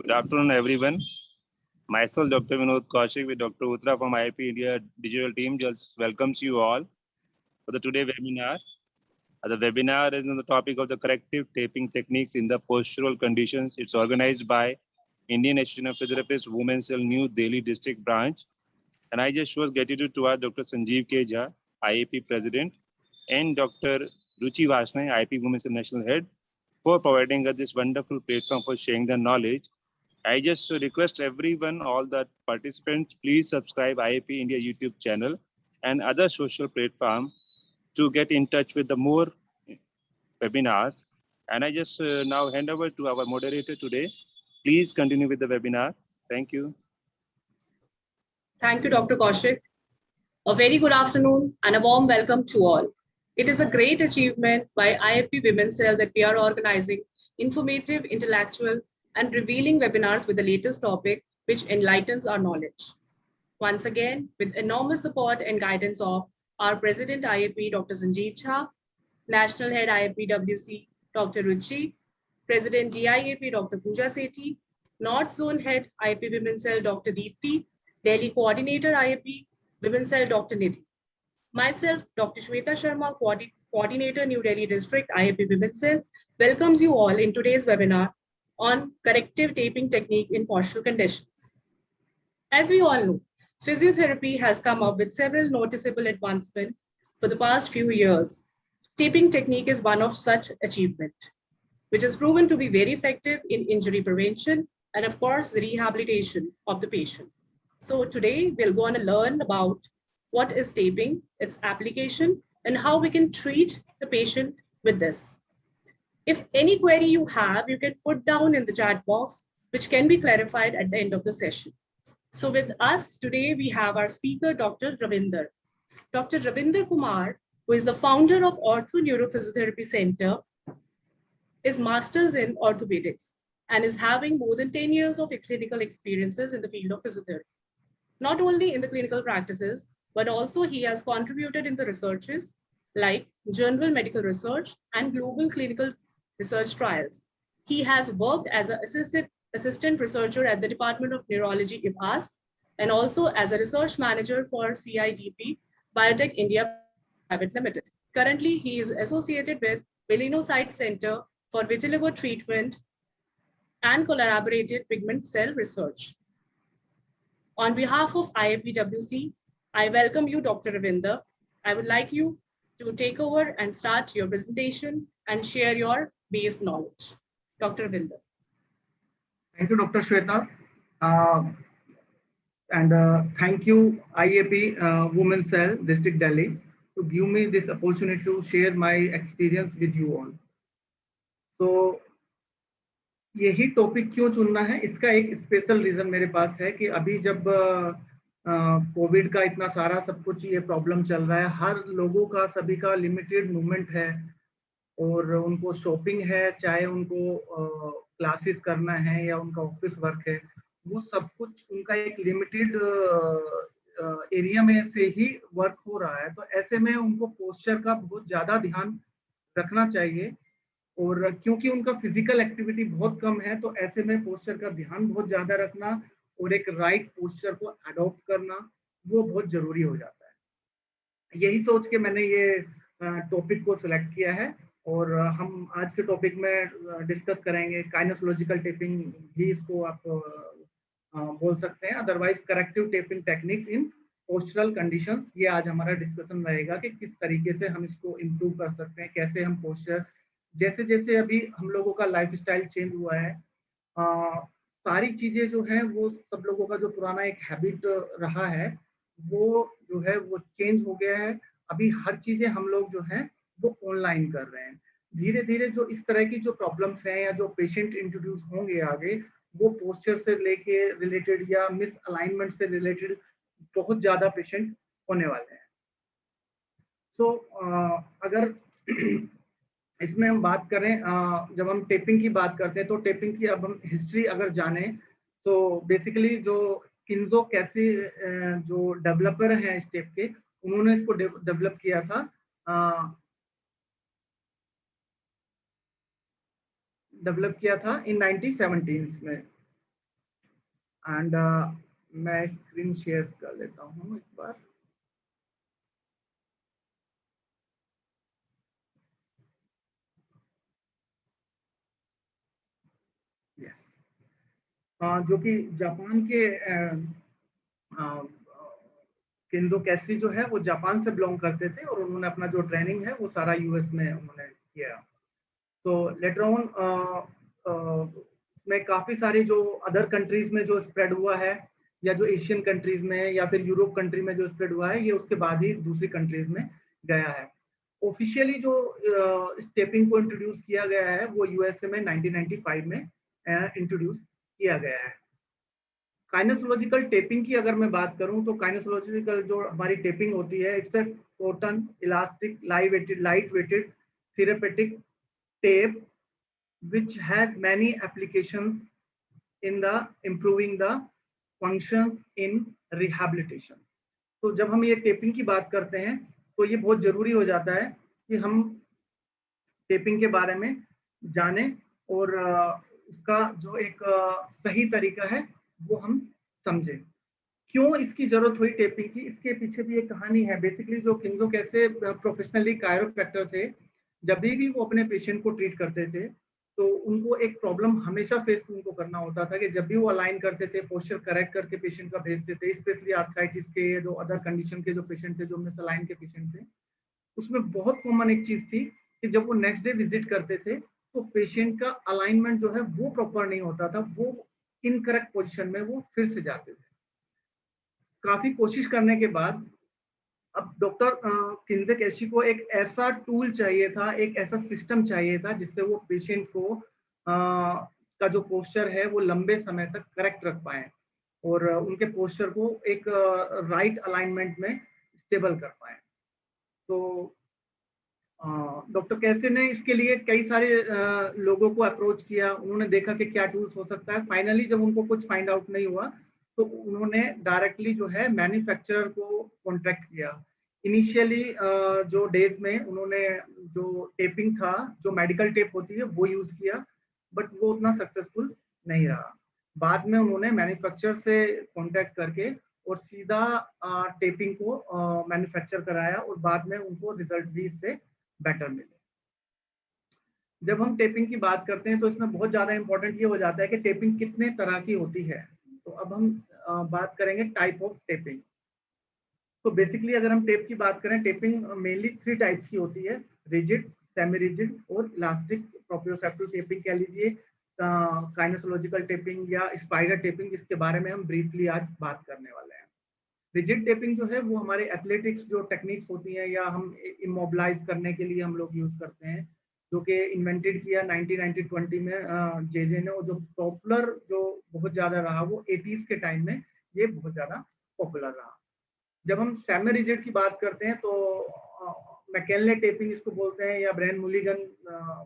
Good afternoon, everyone. Myself, Dr. Vinod Kaushik, with Dr. Uttara from IIP India Digital Team, just welcomes you all for the today webinar. The webinar is on the topic of the corrective taping techniques in the postural conditions. It's organized by Indian Association of Physiotherapists Women's Cell New Delhi District Branch. And I just show gratitude to our Dr. Sanjeev K. Jha, IIP President, and Dr. Ruchi Vashnai, IIP Women's Cell National Head, for providing us this wonderful platform for sharing the knowledge. I just request everyone, all the participants, please subscribe IIP India YouTube channel and other social platform to get in touch with the more webinars. And I just now hand over to our moderator today. Please continue with the webinar. Thank you. Thank you, Dr. Kaushik. A very good afternoon and a warm welcome to all. It is a great achievement by IIP Women's Cell that we are organizing informative, intellectual, and revealing webinars with the latest topic, which enlightens our knowledge. Once again, with enormous support and guidance of our President IIP, Dr. Sanjeev Jha, National Head IIP WC, Dr. Ruchi, President DIAP, Dr. Pooja Sethi, North Zone Head IIP Women's Cell, Dr. Deepti, Delhi Coordinator IIP Women's Cell, Dr. Nidhi. Myself, Dr. Shweta Sharma, Coordinator New Delhi District IIP Women's Cell, welcomes you all in today's webinar on corrective taping technique in postural conditions. As we all know, physiotherapy has come up with several noticeable advancements for the past few years. Taping technique is one of such achievement, which has proven to be very effective in injury prevention and of course the rehabilitation of the patient. So today we'll go on to learn about what is taping, its application, and how we can treat the patient with this. If any query you have, you can put down in the chat box, which can be clarified at the end of the session. So with us today, we have our speaker, Dr. Ravinder. Dr. Ravinder Kumar, who is the founder of Ortho Neurophysiotherapy Center, is masters in orthopedics and is having more than 10 years of clinical experiences in the field of physiotherapy. Not only in the clinical practices, but also he has contributed in the researches like general medical research and global clinical research trials. He has worked as an assistant researcher at the Department of Neurology, IBHAS, and also as a research manager for CIDP Biotech India Private Limited. Currently, he is associated with Melanocyte Center for Vitiligo Treatment and Collaborated Pigment Cell Research. On behalf of IIPWC, I welcome you, Dr. Ravinder. I would like you to take over and start your presentation and share your base knowledge. Dr. Ravinder. Thank you, Dr. Shweta. Thank you, IIP Women's Cell, District Delhi, to give me this opportunity to share my experience with you all. So, यही topic क्यों चुनना है, इसका एक special reason मेरे पास है कि अभी जब कोविड का इतना सारा सब कुछ ये प्रॉब्लम चल रहा है, हर लोगों का सभी का लिमिटेड मूवमेंट है और उनको शॉपिंग है, चाहे उनको क्लासेस करना है या उनका ऑफिस वर्क है, वो सब कुछ उनका एक लिमिटेड एरिया में से ही वर्क हो रहा है। तो ऐसे में उनको पोस्चर का बहुत ज़्यादा ध्यान रखना चाहिए और क्योंकि उनका फिजिकल एक्टिविटी बहुत कम है, तो ऐसे में पोस्चर का ध्यान बहुत ज़्यादा रखना और एक राइट पोस्चर को अडॉप्ट करना वो बहुत ज़रूरी हो जाता है। यही सोच के मैंने ये टॉपिक को सिलेक्ट किया है और हम आज के टॉपिक में डिस्कस करेंगे काइनेसोलॉजिकल टेपिंग भी इसको आप बोल सकते हैं, otherwise corrective taping techniques in postural conditions. ये आज हमारा डिस्कशन रहेगा कि किस तरीके से हम इसको इम्प्रूव कर सकते हैं, कैसे हम पोस्चर, जैसे जैसे अभी हम लोगों का लाइफस्टाइल चेंज हुआ है, सारी चीजें जो हैं वो सब लोगों का जो पुराना एक हैबिट रहा है वो जो है वो चेंज हो गया है। अभी हर चीजें हम लोग जो हैं वो ऑनलाइन कर रहे हैं। धीरे धीरे जो इस तरह की जो प्रॉब्लम्स हैं या जो पेशेंट इंट्रोड्यूस होंगे आगे, वो पोस्चर से लेके रिलेटेड या मिस अलाइनमेंट से रिलेटेड बहुत ज्यादा पेशेंट होने वाले हैं। सो अगर इसमें हम बात करें, जब हम टेपिंग की बात करते हैं तो टेपिंग की अब हम हिस्ट्री अगर जाने तो बेसिकली जो किन्जो कैसे जो डेवलपर हैं इस टेप के, उन्होंने इसको डेवलप किया था इन 1917 में। एंड मैं स्क्रीन शेयर कर लेता हूँ एक बार। जो कि जापान के किंदो कैसी जो है वो जापान से बिलोंग करते थे और उन्होंने अपना जो ट्रेनिंग है वो सारा यूएस में उन्होंने किया। तो लेटर ऑन में काफी सारी जो अदर कंट्रीज में जो स्प्रेड हुआ है या जो एशियन कंट्रीज में या फिर यूरोप कंट्री में जो स्प्रेड हुआ है ये उसके बाद ही दूसरी कंट्रीज में गया है। ऑफिशियली जो स्टेपिंग को इंट्रोड्यूस किया गया है वो यूएसए में 1995 में इंट्रोड्यूस किया गया है। काइनेसोलॉजिकल टेपिंग की अगर मैं बात करूं तो काइनेसोलॉजिकल जो हमारी टेपिंग होती है it's a cotton elastic light weighted therapeutic tape which has many applications in the improving the functions in rehabilitation। तो जब हम ये टेपिंग की बात करते हैं तो ये बहुत जरूरी हो जाता है कि हम टेपिंग के बारे में जाने और उसका जो एक सही तरीका है वो हम समझें। क्यों इसकी जरूरत हुई टेपिंग की, इसके पीछे भी एक कहानी है। बेसिकली जो किंजो कैसे प्रोफेशनली कायरोप्रैक्टर थे, जब भी वो अपने पेशेंट को ट्रीट करते थे तो उनको एक प्रॉब्लम हमेशा फेस उनको करना होता था कि जब भी वो अलाइन करते थे, पोस्चर करेक्ट करके पेशेंट का भेजते थे, स्पेशली आर्थराइटिस के जो अदर कंडीशन के जो पेशेंट थे, जो मिसअलाइन के पेशेंट थे, उसमें बहुत कॉमन एक चीज थी कि जब वो नेक्स्ट डे विजिट करते थे तो पेशेंट का अलाइनमेंट जो है वो प्रॉपर नहीं होता था, वो इनकरेक्ट पोजिशन में वो फिर से जाते थे। काफी कोशिश करने के बाद अब डॉक्टर किंजे कैशी को एक ऐसा टूल चाहिए था, एक ऐसा सिस्टम चाहिए था जिससे वो पेशेंट को का जो पोस्चर है वो लंबे समय तक करेक्ट रख पाए और उनके पोस्चर को एक राइट अलाइनमेंट में स्टेबल कर पाए। तो डॉक्टर कैसे ने इसके लिए कई सारे लोगों को अप्रोच किया, उन्होंने देखा कि क्या टूल्स हो सकता है। फाइनली जब उनको कुछ फाइंड आउट नहीं हुआ तो उन्होंने डायरेक्टली जो है मैन्युफैक्चरर को कॉन्ट्रैक्ट किया। इनिशियली जो डेज में उन्होंने जो टेपिंग था, जो मेडिकल टेप होती है वो यूज किया, बट वो उतना सक्सेसफुल नहीं रहा। बाद में उन्होंने मैन्युफैक्चरर से कॉन्टैक्ट करके और सीधा टेपिंग को मैन्युफैक्चर कराया और बाद में उनको रिजल्ट भी इससे बेटर मिले। जब हम टेपिंग की बात करते हैं तो इसमें बहुत ज्यादा इंपॉर्टेंट ये हो जाता है कि टेपिंग कितने तरह की होती है। तो अब हम बात करेंगे टाइप ऑफ टेपिंग। तो बेसिकली अगर हम टेप की बात करें, टेपिंग मेनली 3 टाइप्स की होती है, रिजिड, सेमी रिजिड और इलास्टिक प्रोप्रियोसेप्टिव टेपिंग कह लीजिए, काइनेसोलॉजिकल टेपिंग या स्पाइडर टेपिंग, जिसके बारे में हम ब्रीफली आज बात करने वाले हैं। रिजिड टेपिंग जो है वो हमारे एथलेटिक्स जो टेक्निक्स होती हैं या हम इमोबिलाइज करने के लिए हम लोग यूज करते हैं, जो कि इन्वेंटेड किया 1920 में जेजे ने, और जो पॉपुलर जो बहुत ज्यादा रहा वो 80s के टाइम में ये बहुत ज्यादा पॉपुलर रहा। जब हम सेमी रिजिड की बात करते हैं तो मैकेले टेपिंग इसको बोलते हैं, या ब्रेन मुलिगन,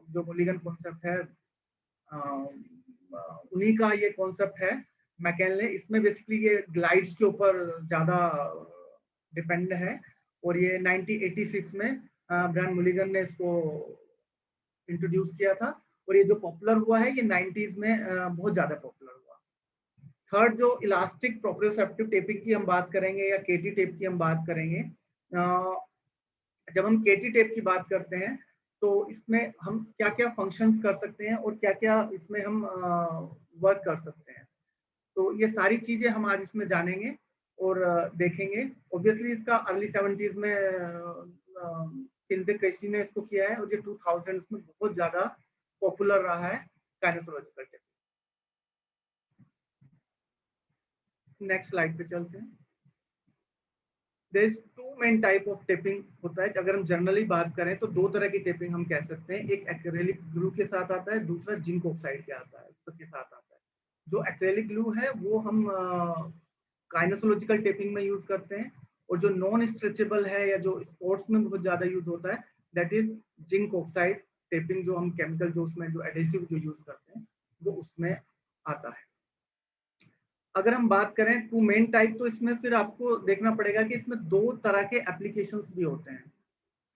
जो मुलिगन कॉन्सेप्ट है उन्हीं का ये कॉन्सेप्ट है मैकेले। इसमें बेसिकली ये ग्लाइड्स के ऊपर ज्यादा डिपेंड है और ये 1986 में ब्रेन मुलिगन ने इसको इंट्रोड्यूस किया था और ये जो पॉपुलर हुआ है ये 90s में बहुत ज्यादा पॉपुलर हुआ। थर्ड जो इलास्टिक प्रोप्रियोसेप्टिव टेपिंग की हम बात करेंगे या केटी टेप की हम बात करेंगे, जब हम केटी टेप की बात करते हैं तो इसमें हम क्या क्या फंक्शंस कर सकते हैं और क्या क्या इसमें हम वर्क कर सकते हैं। तो ये सारी चीजें हम आज इसमें जानेंगे और देखेंगे। ऑब्वियसली इसका अर्ली 70s में किंजे कैशी ने इसको किया है और ये 2000s में बहुत ज्यादा पॉपुलर रहा है काइनेसोलॉजिकल टेप। नेक्स्ट स्लाइड पे चलते हैं। There is 2 main type of taping होता है। अगर हम जनरली बात करें तो 2 तरह की टेपिंग हम कह सकते हैं, एक एक्रेलिक ग्लू के साथ आता है, दूसरा जिंक ऑक्साइड के आता है के साथ आता है। जो एक्रेलिक ग्लू है वो हम काइनेसोलॉजिकल टेपिंग में यूज करते हैं, और जो नॉन स्ट्रेचेबल है या जो स्पोर्ट्स में बहुत ज्यादा यूज होता है that is zinc oxide taping, जो हम केमिकल जो उसमें जो एडेसिव जो यूज करते हैं वो उसमें आता है। अगर हम बात करें 2 मेन टाइप, तो इसमें फिर आपको देखना पड़ेगा कि इसमें 2 तरह के एप्लीकेशंस भी होते हैं।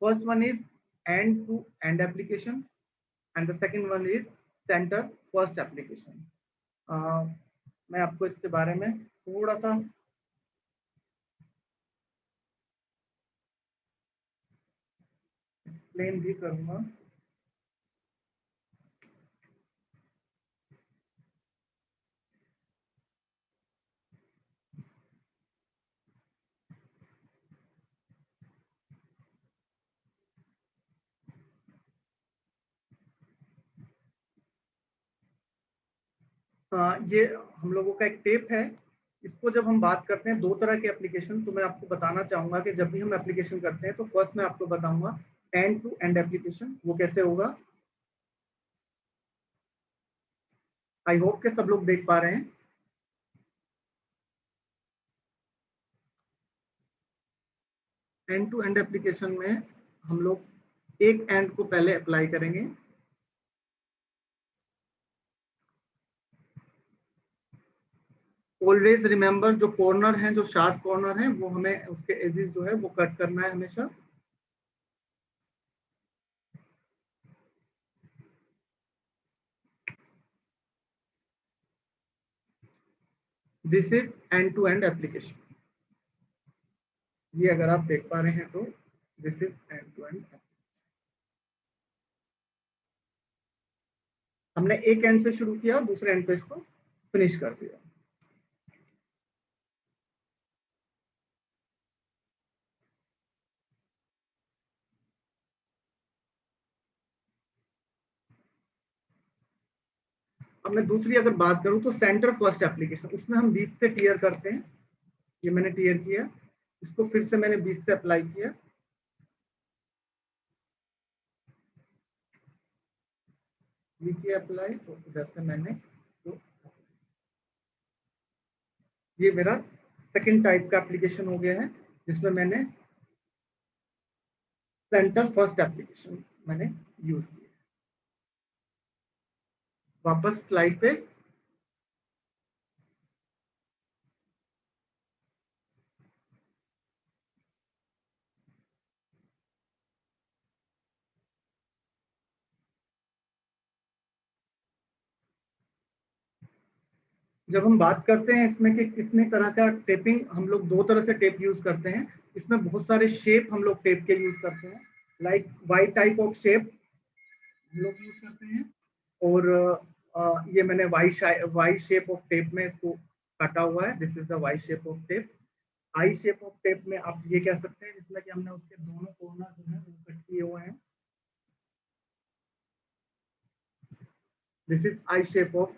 First one is end to end application and the second one is centre first application. मैं आपको इसके बारे में थोड़ा सा एक्सप्लेन भी करूंगा। ये हम लोगों का एक टेप है। इसको जब हम बात करते हैं दो तरह के एप्लीकेशन, तो मैं आपको बताना चाहूंगा कि जब भी हम एप्लीकेशन करते हैं तो फर्स्ट मैं आपको बताऊंगा एंड टू एंड एप्लीकेशन वो कैसे होगा। आई होप के सब लोग देख पा रहे हैं। एंड टू एंड एप्लीकेशन में हम लोग एक एंड को पहले अप्लाई करेंगे। ऑलवेज रिमेंबर जो कॉर्नर है, जो शार्प कॉर्नर है, वो हमें उसके एजेस जो है वो कट करना है हमेशा। This is end to end application. ये अगर आप देख पा रहे हैं तो this is end to end. हमने एक एंड से शुरू किया और दूसरे एंड पे इसको फिनिश कर दिया। अब मैं दूसरी अगर बात करूं तो सेंटर फर्स्ट एप्लीकेशन, उसमें हम 20 से टीयर करते हैं। ये मैंने टीयर किया, इसको फिर से मैंने 20 से अप्लाई किया। ये किया अप्लाई, तो इधर से मैंने तो ये मेरा सेकंड टाइप का एप्लीकेशन हो गया है, जिसमें मैंने सेंटर फर्स्ट एप्लीकेशन मैंने यूज किया। वापस स्लाइड पे। जब हम बात करते हैं इसमें कि कितने तरह का टेपिंग, हम लोग दो तरह से टेप यूज करते हैं। इसमें बहुत सारे शेप हम लोग टेप के यूज करते हैं, like why type of shape हम लोग यूज करते हैं। और ये मैंने वाई शेप ऑफ टेप में इसको काटा हुआ है। This is the Y shape of tape. I shape of tape में आप ये कह सकते हैं जिसमें कि हमने उसके दोनों कॉर्नर जो है वो कट किए हुए हैं। This is I shape of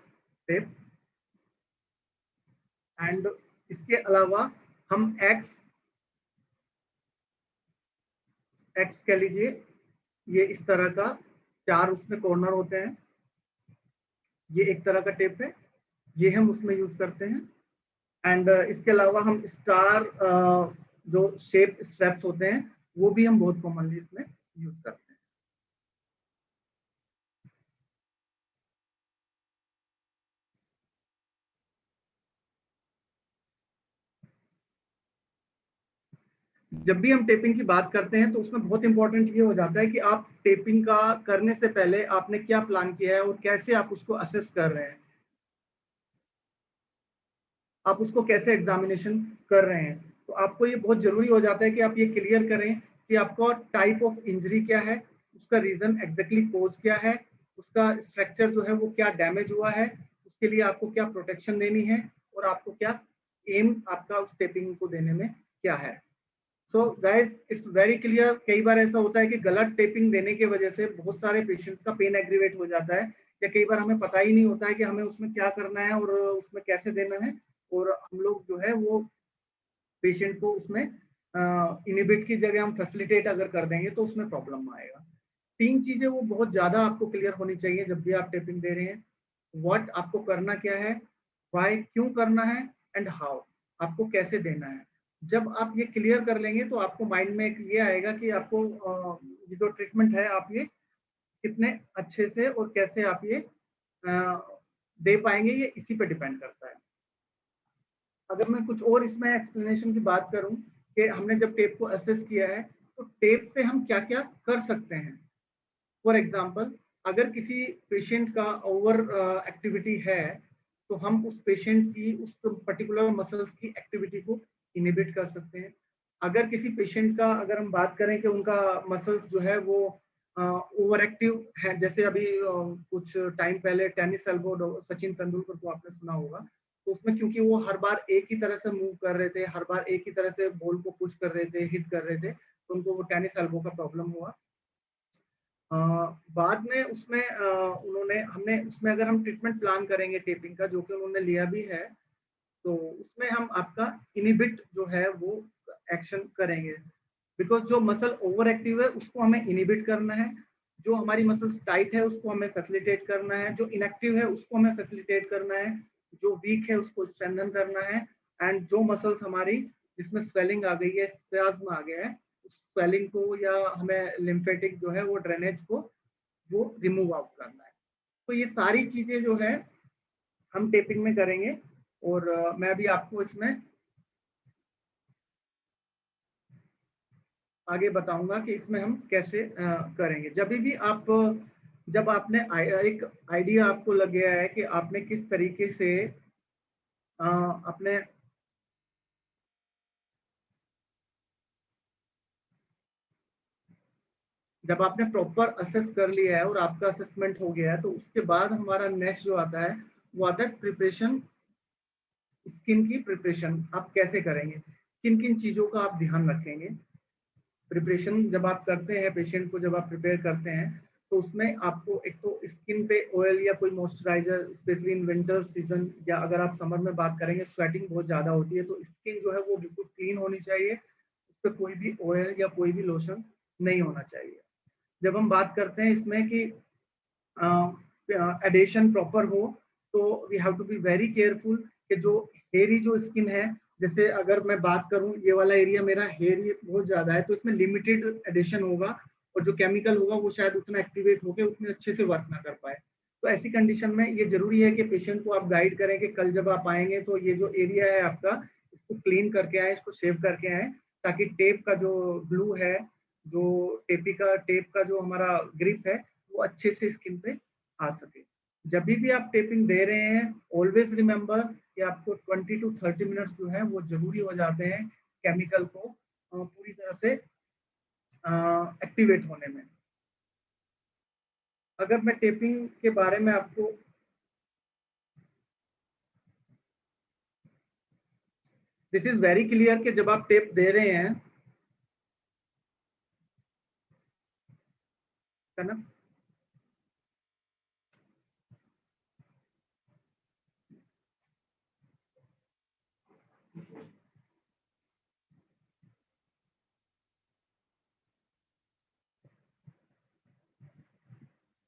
tape. And इसके अलावा हम एक्स कह लीजिए, ये इस तरह का चार उसमें कॉर्नर होते हैं। ये एक तरह का टेप है, ये हम उसमें यूज करते हैं। एंड इसके अलावा हम स्टार जो शेप स्ट्रैप्स होते हैं वो भी हम बहुत कॉमनली इसमें यूज करते हैं। जब भी हम टेपिंग की बात करते हैं तो उसमें बहुत इंपॉर्टेंट ये हो जाता है कि आप टेपिंग का करने से पहले आपने क्या प्लान किया है और कैसे आप उसको असेस कर रहे हैं, आप उसको कैसे एग्जामिनेशन कर रहे हैं। तो आपको ये बहुत जरूरी हो जाता है कि आप ये क्लियर करें कि आपका टाइप ऑफ इंजरी क्या है, उसका रीजन एग्जैक्टली कोज क्या है, उसका स्ट्रक्चर जो है वो क्या डैमेज हुआ है, उसके लिए आपको क्या प्रोटेक्शन देनी है और आपको क्या एम आपका उस टेपिंग को देने में क्या है। So guys it's very clear. कई बार ऐसा होता है कि गलत टेपिंग देने की वजह से बहुत सारे पेशेंट्स का पेन एग्रीवेट हो जाता है, या कई बार हमें पता ही नहीं होता है कि हमें उसमें क्या करना है और उसमें कैसे देना है, और हम लोग जो है वो पेशेंट को उसमें इनिबिट की जगह हम फैसिलिटेट अगर कर देंगे तो उसमें प्रॉब्लम आएगा। तीन चीजें वो बहुत ज्यादा आपको क्लियर होनी चाहिए जब भी आप टेपिंग दे रहे हैं। व्हाट आपको करना क्या है, व्हाई क्यों करना है, एंड हाउ आपको कैसे देना है। जब आप ये क्लियर कर लेंगे तो आपको माइंड में एक ये आएगा कि आपको ये जो ट्रीटमेंट है आप ये कितने अच्छे से और कैसे आप ये दे पाएंगे, ये इसी पे डिपेंड करता है। अगर मैं कुछ और इसमें एक्सप्लेनेशन की बात करूं कि हमने जब टेप को असेस किया है तो टेप से हम क्या क्या कर सकते हैं। फॉर एग्जाम्पल, अगर किसी पेशेंट का ओवर एक्टिविटी है तो हम उस पेशेंट की उस पर्टिकुलर मसल्स की एक्टिविटी को इनिबिट कर सकते हैं। अगर किसी पेशेंट का अगर हम बात करें कि उनका मसल्स जो है वो ओवर एक्टिव है, जैसे अभी कुछ टाइम पहले टेनिस एल्बो सचिन तेंदुलकर को आपने सुना होगा, तो उसमें क्योंकि वो हर बार एक ही तरह से मूव कर रहे थे, हर बार एक ही तरह से बॉल को पुश कर रहे थे, हिट कर रहे थे, तो उनको वो टेनिस एल्बो का प्रॉब्लम हुआ। बाद में उसमें हमने उसमें अगर हम ट्रीटमेंट प्लान करेंगे टेपिंग का, जो कि उन्होंने लिया भी है, तो उसमें हम आपका इनिबिट जो है वो एक्शन करेंगे। बिकॉज जो मसल ओवर एक्टिव है उसको हमें इनिबिट करना है, जो हमारी मसल्स टाइट है उसको हमें फैसिलिटेट करना है, जो इनएक्टिव है उसको हमें फैसिलिटेट करना है, जो वीक है उसको स्ट्रेंथन करना है, एंड जो मसल्स हमारी जिसमें स्वेलिंग आ गई है, स्पैज्म आ गया है, स्वेलिंग को या हमें लिम्फेटिक जो है वो ड्रेनेज को वो रिमूव आउट करना है। तो ये सारी चीजें जो है हम टेपिंग में करेंगे, और मैं भी आपको इसमें आगे बताऊंगा कि इसमें हम कैसे करेंगे। जब आपने एक आइडिया आपको लग गया है कि आपने किस तरीके से अपने जब आपने प्रॉपर असेस कर लिया है और आपका असेसमेंट हो गया है, तो उसके बाद हमारा नेक्स्ट जो आता है वो आता है प्रिपरेशन। स्किन की प्रिपरेशन आप कैसे करेंगे, किन किन चीजों का आप ध्यान रखेंगे। प्रिपरेशन जब आप करते हैं, पेशेंट को जब आप प्रिपेयर करते हैं, तो उसमें आपको एक तो स्किन पे ऑयल या कोई moisturiser, specially in winter season, या अगर आप समर में बात करेंगे स्वेटिंग बहुत ज्यादा होती है, तो स्किन जो है वो बिल्कुल क्लीन होनी चाहिए, उस पर कोई भी ऑयल या कोई भी लोशन नहीं होना चाहिए। जब हम बात करते हैं इसमें कि एडेशन प्रॉपर हो, तो we have to be very careful कि जो हेयरी जो स्किन है, जैसे अगर मैं बात करूं ये वाला एरिया मेरा हेयरी बहुत ज्यादा है, तो इसमें लिमिटेड एडिशन होगा, और जो केमिकल होगा वो शायद उतना एक्टिवेट होकर उतने अच्छे से वर्क ना कर पाए। तो ऐसी कंडीशन में ये जरूरी है कि पेशेंट को आप गाइड करें कि कल जब आप आएंगे तो ये जो एरिया है आपका, इसको क्लीन करके आए, इसको शेव करके आए, ताकि टेप का जो ग्लू है, जो टेप का जो हमारा ग्रिप है, वो अच्छे से स्किन पे आ सके। जब भी आप टेपिंग दे रहे हैं, ऑलवेज रिमेंबर कि आपको 20 to 30 मिनट्स जो है वो जरूरी हो जाते हैं केमिकल को पूरी तरह से एक्टिवेट होने में। अगर मैं टेपिंग के बारे में आपको दिस इज वेरी क्लियर कि जब आप टेप दे रहे हैं, है ना,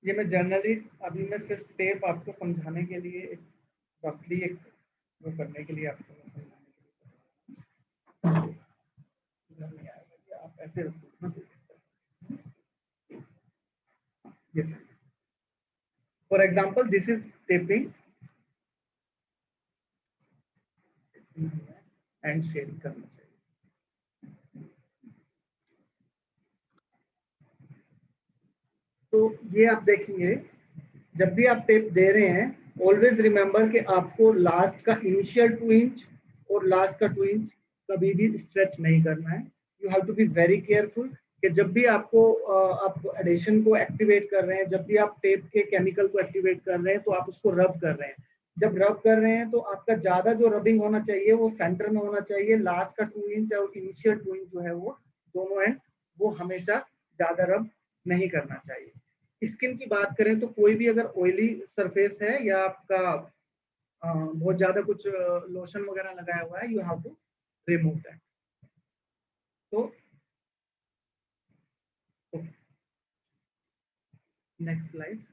ये मैं जनरली अभी मैं सिर्फ टेप आपको समझाने के लिए रफली एक वो करने के लिए आपको नहीं आएगा कि आप ऐसे रखो। Yes, for example this is taping and sharing करना चाहिए। तो ये आप देखेंगे जब भी आप टेप दे रहे हैं, ऑलवेज रिमेंबर कि आपको लास्ट का इनिशियल 2 इंच और लास्ट का 2 इंच कभी भी स्ट्रेच नहीं करना है। You have to be very careful कि जब भी आप एडिशन को एक्टिवेट कर रहे हैं, जब भी आप टेप के केमिकल को एक्टिवेट कर रहे हैं, तो आप उसको रब कर रहे हैं। जब रब कर रहे हैं तो आपका ज्यादा जो रबिंग होना चाहिए वो सेंटर में होना चाहिए। लास्ट का 2 इंच और इनिशियल 2 इंच जो है वो दोनों एंड वो हमेशा ज्यादा रब नहीं करना चाहिए। स्किन की बात करें तो कोई भी अगर ऑयली सरफेस है या आपका बहुत ज्यादा कुछ लोशन वगैरह लगाया हुआ है, you have to remove that. तो नेक्स्ट स्लाइड।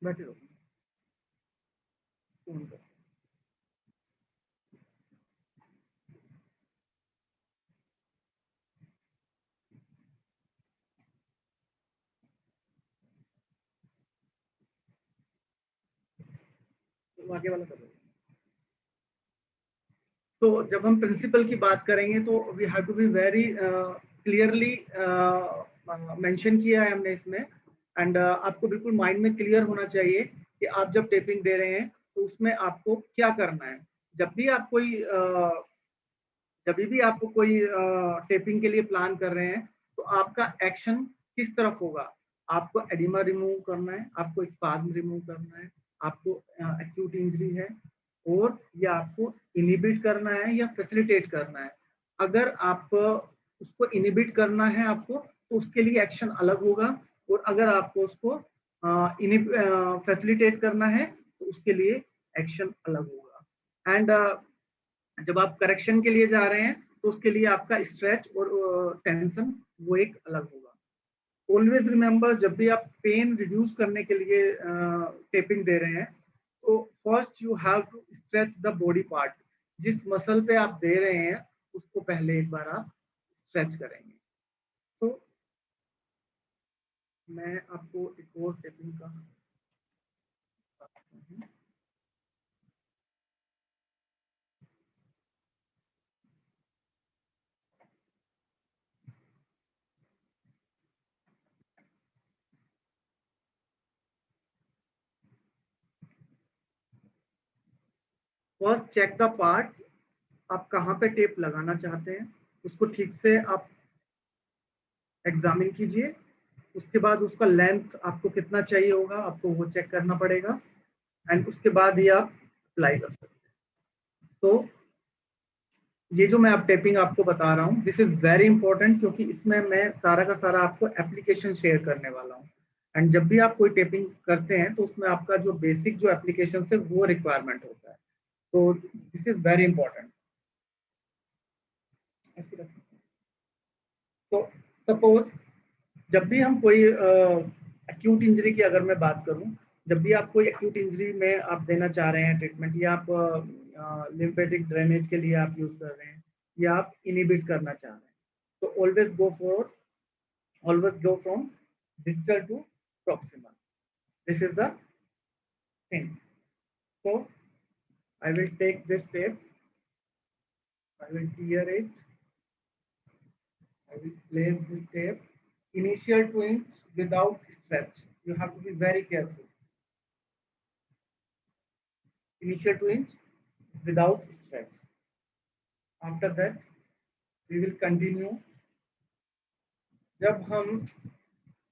बैठे रहो। तो आगे वाला करो। तो जब हम प्रिंसिपल की बात करेंगे तो we have to be very clearly mention किया है हमने इसमें। एंड आपको बिल्कुल माइंड में क्लियर होना चाहिए कि आप जब टेपिंग दे रहे हैं तो उसमें आपको क्या करना है। जब भी आप कोई टेपिंग के लिए प्लान कर रहे हैं तो आपका एक्शन किस तरफ होगा। आपको एडिमा रिमूव करना है, आपको स्पाज्म रिमूव करना है, आपको एक्यूट इंजरी है, और या आपको इनिबिट करना है या फैसिलिटेट करना है। अगर आप उसको इनिबिट करना है आपको, तो उसके लिए एक्शन अलग होगा, और अगर आपको उसको फैसिलिटेट करना है तो उसके लिए एक्शन अलग होगा। एंड जब आप करेक्शन के लिए जा रहे हैं तो उसके लिए आपका स्ट्रेच और टेंशन वो एक अलग होगा। ऑलवेज रिमेंबर, जब भी आप पेन रिड्यूस करने के लिए टेपिंग दे रहे हैं तो first you have to stretch the body part. जिस मसल पे आप दे रहे हैं उसको पहले एक बार आप स्ट्रेच करेंगे। तो मैं आपको एक और टेपिंग का फर्स्ट चेक द पार्ट। आप कहाँ पे टेप लगाना चाहते हैं उसको ठीक से आप एग्जामिन कीजिए। उसके बाद उसका लेंथ आपको कितना चाहिए होगा आपको वो चेक करना पड़ेगा, एंड उसके बाद ही आप अप्लाई कर सकते हैं। तो ये जो मैं आप टेपिंग आपको बता रहा हूँ, दिस इज वेरी इंपॉर्टेंट, क्योंकि इसमें मैं सारा का सारा आपको एप्लीकेशन शेयर करने वाला हूँ। एंड जब भी आप कोई टेपिंग करते हैं तो उसमें आपका जो बेसिक जो एप्लीकेशन है वो रिक्वायरमेंट होता है। तो दिस इज वेरी इंपॉर्टेंट। तो सपोज जब भी हम कोई एक्यूट इंजरी की अगर मैं बात करूं, जब भी आप कोई एक्यूट इंजरी में आप देना चाह रहे हैं ट्रीटमेंट, या आप लिम्फेटिक ड्रेनेज के लिए आप यूज कर रहे हैं, या आप इनिबिट करना चाह रहे हैं, तो always go from distal to proximal. This is the thing. So I will take this tape, I will tear it, I will place this tape. Initial twinge without stretch. You have to be very careful. Initial twinge without stretch. After that, we will continue. जब हम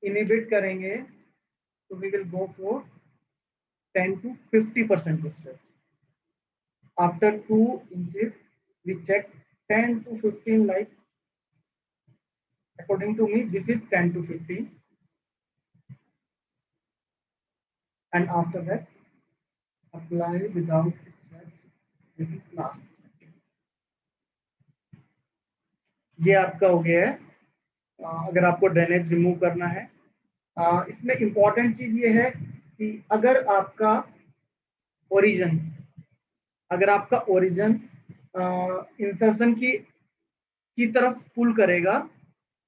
inhibit करेंगे, so we will go for 10 to 50% stretch. After 2 inches, we check 10 to 15, like according to me, this is 10 to 15. And after that, apply without stretch. This is last. ये आपका हो गया है। अगर आपको ड्रेनेज रिमूव करना है, इसमें इंपॉर्टेंट चीज ये है कि अगर आपका ओरिजिन इंसर्शन की तरफ पुल करेगा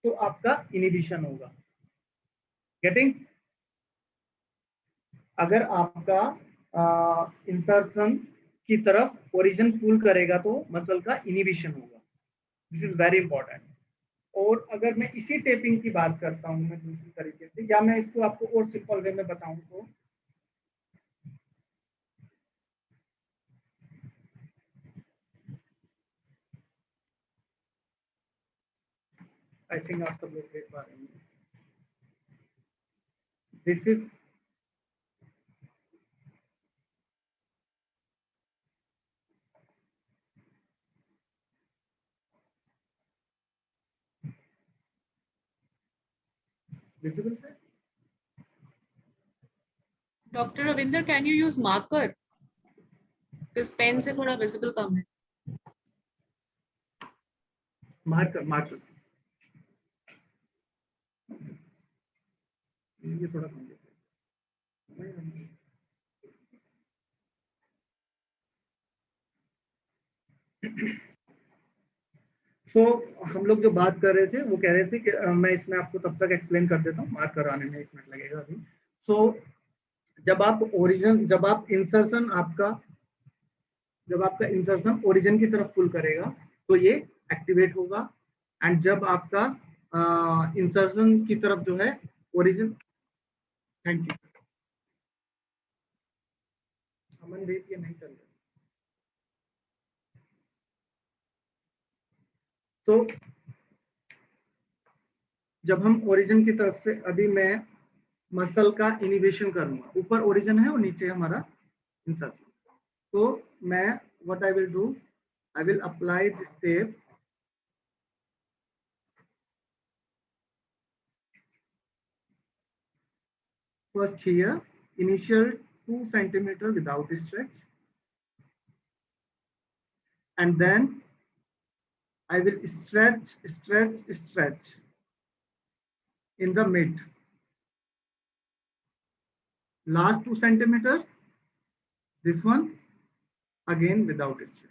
तो आपका इनिबिशन होगा। गेटिंग? अगर आपका इंसर्शन की तरफ ओरिजिन पुल करेगा तो मसल का इनिबिशन होगा। This is very important. और अगर मैं इसी टेपिंग की बात करता हूँ मैं दूसरी तरीके से, या मैं इसको आपको और सिंपल वे में बताऊं तो आई थिंक आप सब लोग देख पा रहे हैं। दिस इज विजिबल है? Dr. Ravinder, can you use marker? Because pen से थोड़ा visible कम है। मार्कर ये थोड़ा कम है। तो हम लोग जो बात कर रहे थे वो कह रहे थे कि मैं इसमें आपको तब तक एक्सप्लेन कर देता हूँ, मार्क कराने में 1 मिनट लगेगा अभी। सो जब आपका इंसर्शन ओरिजिन की तरफ पुल करेगा तो ये एक्टिवेट होगा, एंड जब आपका इंसर्शन की तरफ जो है ओरिजिन। Thank you. अमनदीप ये नहीं चल रहा। तो जब हम ओरिजिन की तरफ से, अभी मैं मसल का इनिबिशन करूंगा, ऊपर ओरिजिन है और नीचे हमारा इंसर्शन। तो मैं what I will do, I will apply this tape first here, initial 2 centimeter without stretch, and then I will stretch in the mid. Last 2 centimeter, this one again without stretch.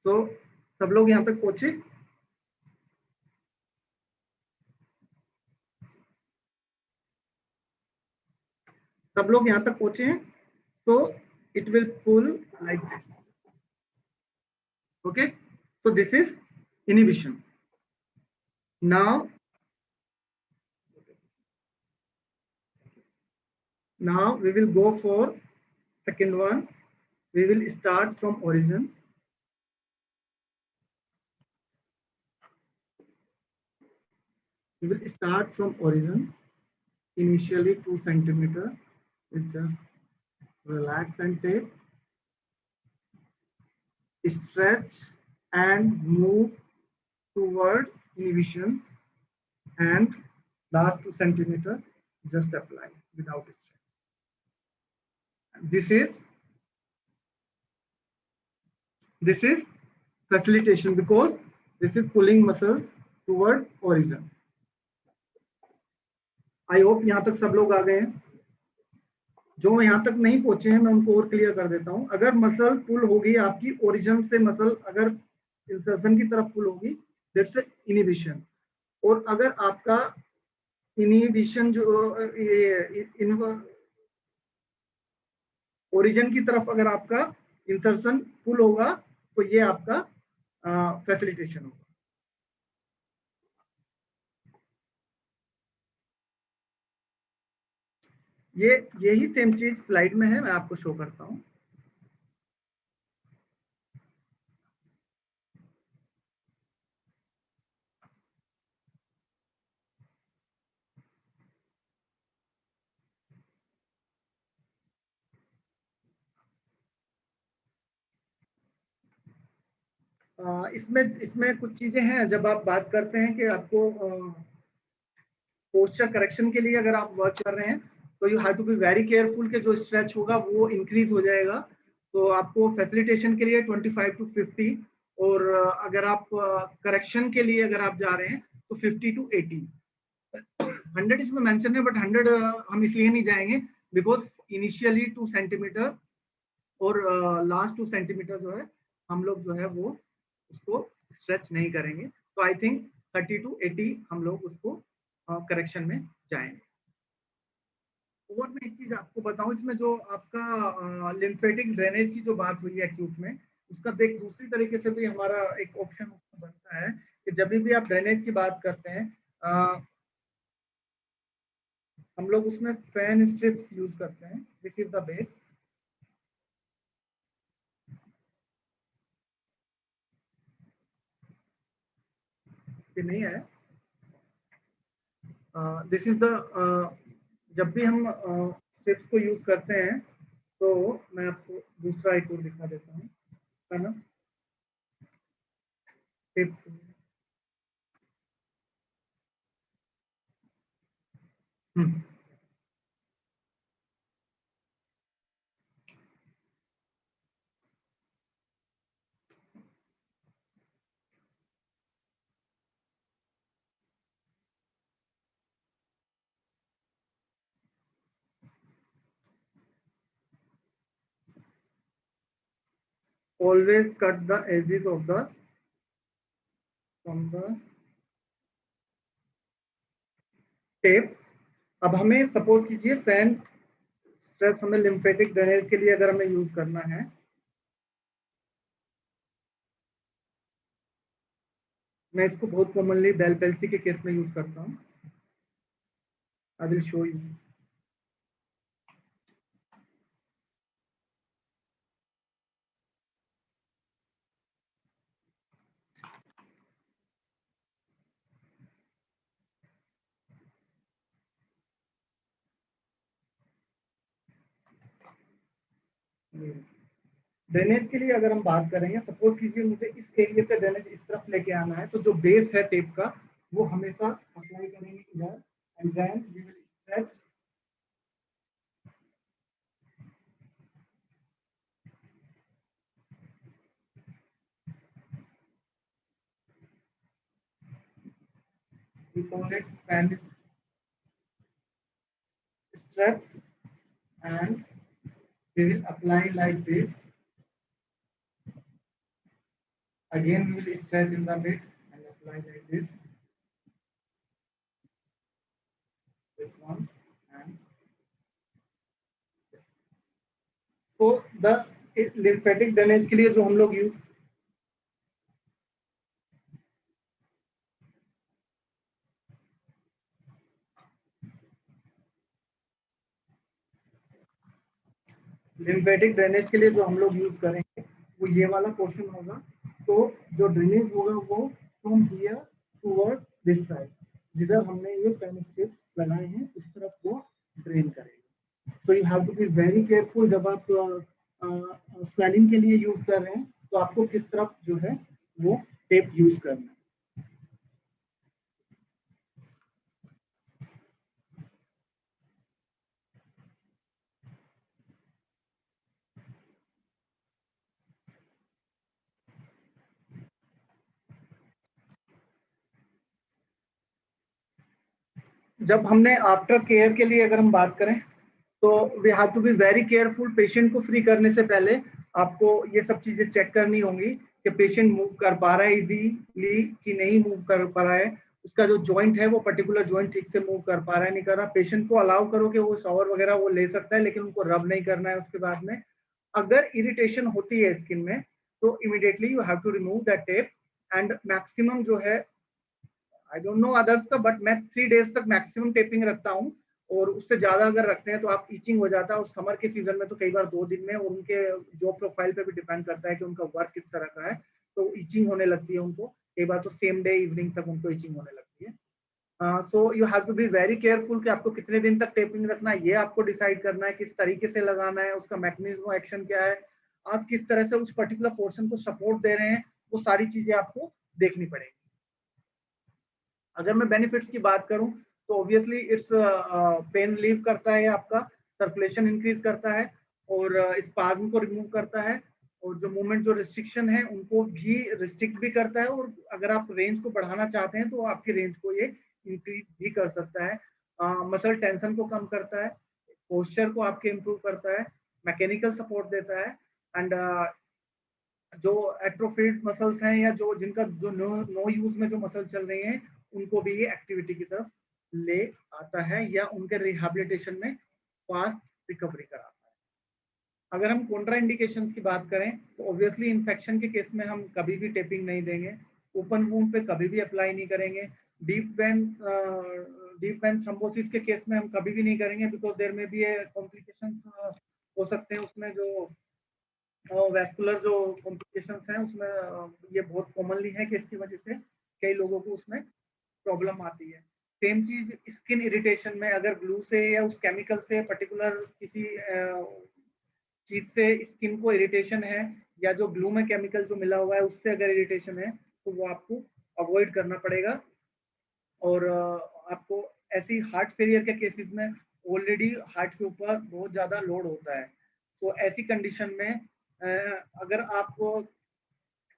So सब लोग यहाँ तक पहुंचे? सब लोग यहाँ तक पहुंचे हैं? So it will pull like this. Okay, so this is inhibition. Now we will go for second one. We will start from origin. We will start from origin. Initially 2 centimeter. We just relax and tape, stretch and move toward inhibition, and last 2 centimeter just apply without stretch. This is facilitation, because this is pulling muscles toward origin. I hope यहाँ तक सब लोग आ गए हैं। जो यहाँ तक नहीं पहुंचे हैं मैं उनको और क्लियर कर देता हूं। अगर मसल पुल होगी आपकी ओरिजिन से, मसल अगर इंसर्शन की तरफ पुल होगी, दैट्स इनहिबिशन। और अगर आपका इनहिबिशन जो ओरिजिन की तरफ अगर आपका इंसर्शन पुल होगा तो ये आपका फैसिलिटेशन होगा। यही सेम चीज स्लाइड में है, मैं आपको शो करता हूं। इसमें कुछ चीजें हैं। जब आप बात करते हैं कि आपको पोस्चर करेक्शन के लिए अगर आप वर्क कर रहे हैं तो you have to be very careful कि जो स्ट्रेच होगा वो इंक्रीज हो जाएगा। तो आपको फैसिलिटेशन के लिए 25 to 50, और अगर आप करेक्शन के लिए अगर आप जा रहे हैं तो 50 to 80। 100 इसमें मेंशन है, बट 100 हम इसलिए नहीं जाएंगे बिकॉज इनिशियली 2 सेंटीमीटर और लास्ट 2 सेंटीमीटर जो है हम लोग जो है वो उसको स्ट्रेच नहीं करेंगे। तो आई थिंक 30 to 80 हम लोग उसको करेक्शन में जाएंगे। और मैं एक चीज आपको बताऊं, इसमें जो आपका लिम्फेटिक ड्रेनेज की जो बात हुई है एक्यूट में, उसका देख दूसरी तरीके से भी हमारा एक ऑप्शन बनता है कि जब भी आप ड्रेनेज की बात करते हैं हम लोग उसमें फैन स्ट्रिप्स यूज करते हैं। This is the base. ये नहीं है। दिस इज द, जब भी हम स्ट्रिप्स को यूज करते हैं तो मैं आपको दूसरा एक और दिखा देता हूँ, है ना। Always cut the edges of the from the tape। अब हमें सपोज कीजिए फैन स्ट्रेप्स हमें लिम्फेटिक ड्रेनेज के लिए अगर हमें यूज करना है, मैं इसको बहुत कॉमनली बेल पेल्सी के केस में यूज करता हूँ। I will show you. Drainage के लिए अगर हम बात करेंगे, सपोज कीजिए मुझे इस एरिया से ड्रेनेज इस तरफ लेके आना है, तो जो बेस है टेप का वो हमेशा अप्लाई करेंगे इधर, and then we will stretch we call it Spanish strap, and we will apply like this. Again we will stretch in the mid and apply like this. This one and this. So the lymphatic drainage के लिए जो हम लोग use lymphatic drainage के लिए जो हम लोग यूज करेंगे वो ये वाला पोर्शन होगा। तो जो ड्रेनेज होगा वो from here toward this side, जिधर हमने ये पेन स्ट्रिप लगाए हैं उस तरफ वो ड्रेन करेगा। तो you have to be very careful जब आप स्वेलिंग के लिए यूज कर रहे हैं, तो आपको किस तरफ जो है वो टेप यूज करना है। जब हमने आफ्टर केयर के लिए अगर हम बात करें, तो we have to be very careful. Patient को फ्री करने से पहले आपको ये सब चीजें चेक करनी होंगी कि पेशेंट मूव कर पा रहा है इजीली कि नहीं मूव कर पा रहा है, उसका जो जॉइंट है वो पर्टिकुलर जॉइंट ठीक से मूव कर पा रहा है नहीं कर रहा। पेशेंट को अलाउ करो कि वो शावर वगैरह वो ले सकता है, लेकिन उनको रब नहीं करना है। उसके बाद में अगर इरिटेशन होती है स्किन में, तो immediately you have to remove that tape. And maximum जो है, आई डोंट नो अदर्स का, बट मैं 3 डेज तक मैक्सिमम टेपिंग रखता हूँ। और उससे ज्यादा अगर रखते हैं तो आप ईचिंग हो जाता है। और समर के सीजन में तो कई बार 2 दिन में, और उनके जॉब प्रोफाइल पे भी डिपेंड करता है कि उनका वर्क किस तरह का है, तो ईचिंग होने लगती है उनको। कई बार तो सेम डे इवनिंग तक उनको ईचिंग होने लगती है। So you have to be very careful कि आपको कितने दिन तक टेपिंग रखना है, ये आपको डिसाइड करना है। किस तरीके से लगाना है, उसका मैकेनिज्म एक्शन क्या है, आप किस तरह से उस पर्टिकुलर पोर्शन को सपोर्ट दे रहे हैं, वो सारी चीजें आपको देखनी पड़ेगी। अगर मैं बेनिफिट्स की बात करूं, तो ऑब्वियसली इट्स पेन रिलीव करता है, आपका सर्कुलेशन इंक्रीज करता है, और स्पाज्म को रिमूव करता है, और जो मूवमेंट जो रिस्ट्रिक्शन है उनको भी रिस्ट्रिक्ट भी करता है। और अगर आप रेंज को बढ़ाना चाहते हैं तो आपकी रेंज को ये इंक्रीज भी कर सकता है। मसल टेंशन को कम करता है, पोस्चर को आपके इम्प्रूव करता है, मैकेनिकल सपोर्ट देता है। एंड जो एट्रोफिड मसल्स हैं, या जो जिनका जो नो यूज में जो मसल चल रही हैं, उनको भी ये एक्टिविटी की तरफ ले आता है, या उनके रिहैबिलिटेशन में फास्ट रिकवरी कराता है। अगर हम कॉन्ट्रा इंडिकेशंस की बात करें, तो ऑब्वियसली इन्फेक्शन के केस में हम कभी भी टेपिंग नहीं देंगे। ओपन वूंड पे कभी भी अप्लाई नहीं करेंगे। डीप वेन थ्रोम्बोसिस के केस में हम कभी भी नहीं करेंगे, बिकॉज देयर में भी कॉम्प्लिकेशंस हो सकते हैं उसमें। जो वैस्कुलर जो कॉम्प्लिकेशंस हैं उसमें ये बहुत कॉमनली है कि इसकी वजह से कई लोगों को उसमें प्रॉब्लम आती है। सेम चीज स्किन इरिटेशन में, अगर ग्लू से या उस केमिकल से पर्टिकुलर किसी चीज से स्किन को इरिटेशन है, या जो ग्लू में केमिकल जो मिला हुआ है उससे अगर इरिटेशन है, तो वो आपको अवॉइड करना पड़ेगा। और आपको ऐसी हार्ट फेलियर के केसेस में ऑलरेडी हार्ट के ऊपर बहुत ज्यादा लोड होता है, तो ऐसी कंडीशन में अगर आप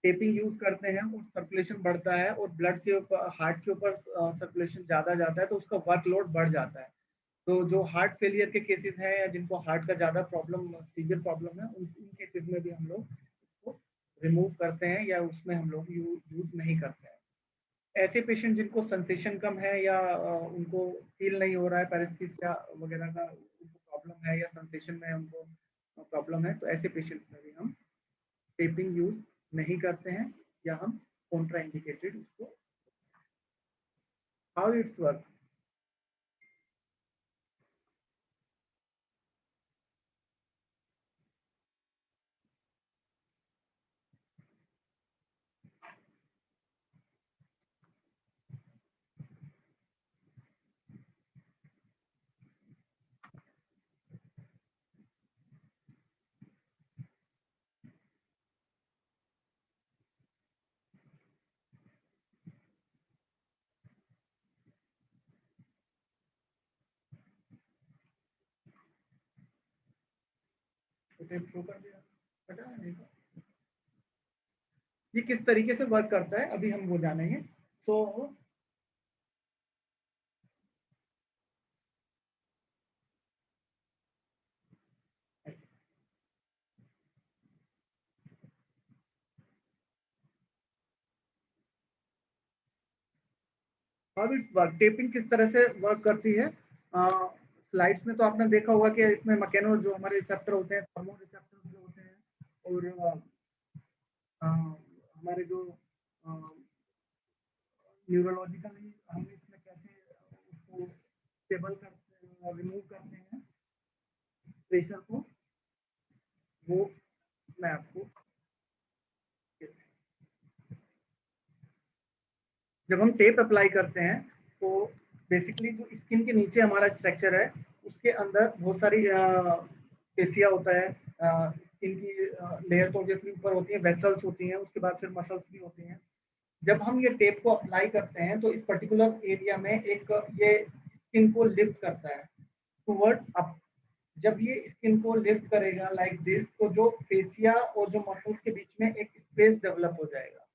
टेपिंग यूज करते हैं और सर्कुलेशन बढ़ता है और ब्लड के ऊपर, हार्ट के ऊपर सर्कुलेशन ज्यादा जाता है, तो उसका वर्कलोड बढ़ जाता है। तो जो हार्ट फेलियर के केसेस हैं, या जिनको हार्ट का ज्यादा प्रॉब्लम, सीवियर प्रॉब्लम है, उन केसेस में भी हम लोग इसको रिमूव करते हैं, या उसमें हम लोग यूज नहीं करते हैं। ऐसे पेशेंट जिनको सेंसेशन कम है, या उनको फील नहीं हो रहा है पैरेस्थीसिया वगैरह का उनको प्रॉब्लम है, या सेंसेशन में उनको प्रॉब्लम है, तो ऐसे पेशेंट्स में भी हम टेपिंग यूज नहीं करते हैं, या हम कॉन्ट्रा इंडिकेटेड उसको how it's work. ये किस तरीके से वर्क करता है अभी हम वो जानेंगे। तो हाउ इट्स वर्क, टेपिंग किस तरह से वर्क करती है। स्लाइड्स में तो आपने देखा होगा कि इसमें मैकेनो जो हमारे रिसेप्टर होते हैं, थर्मो रिसेप्टर्स जो होते हैं, और हमारे जो न्यूरोलॉजिकली हम इसमें कैसे उसको स्टेबल करते हैं, रिमूव करते हैं प्रेशर को, वो मैं आपको, जब हम टेप अप्लाई करते हैं तो बेसिकली जो स्किन के नीचे हमारा स्ट्रक्चर है उसके अंदर बहुत सारी पेशिया होता है, स्किन की लेयर तो ऑब्वियसली ऊपर होती है, वेसल्स होती हैं, उसके बाद फिर मसल्स भी होती हैं। जब हम ये टेप को अप्लाई करते हैं तो इस पर्टिकुलर एरिया में एक ये स्किन को लिफ्ट करता है टुवर्ड अप। जब ये स्किन को लिफ्ट करेगा लाइक दिस, तो जो फेसिया और जो मसल्स के बीच में एक स्पेस डेवलप हो जाएगा।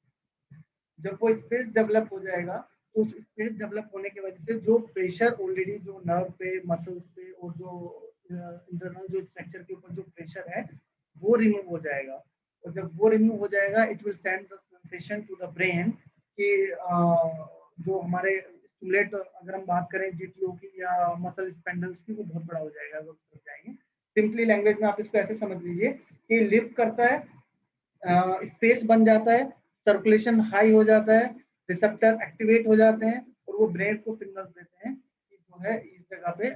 जब वो स्पेस डेवलप हो जाएगा तो उस स्पेस डेवलप होने की वजह से जो प्रेशर ऑलरेडी जो नर्व पे, मसल्स पे और जो इंटरनल जो स्ट्रक्चर के ऊपर जो प्रेशर है वो रिमूव हो जाएगा। और जब वो रिमूव हो जाएगा it will send the sensation to the brain कि जो हमारे स्टिमुलेट, अगर हम बात करें जीटीओ की या मसल स्पेंडल्स की, वो बहुत बड़ा हो जाएगा, वो जाएंगे। सिंपली लैंग्वेज में आप इसको ऐसे समझ लीजिए कि लिफ्ट करता है, स्पेस बन जाता है, सर्कुलेशन हाई हो जाता है, रिसेप्टर एक्टिवेट हो जाते हैं और वो ब्रेन को सिग्नल्स देते हैं कि जो है इस जगह पे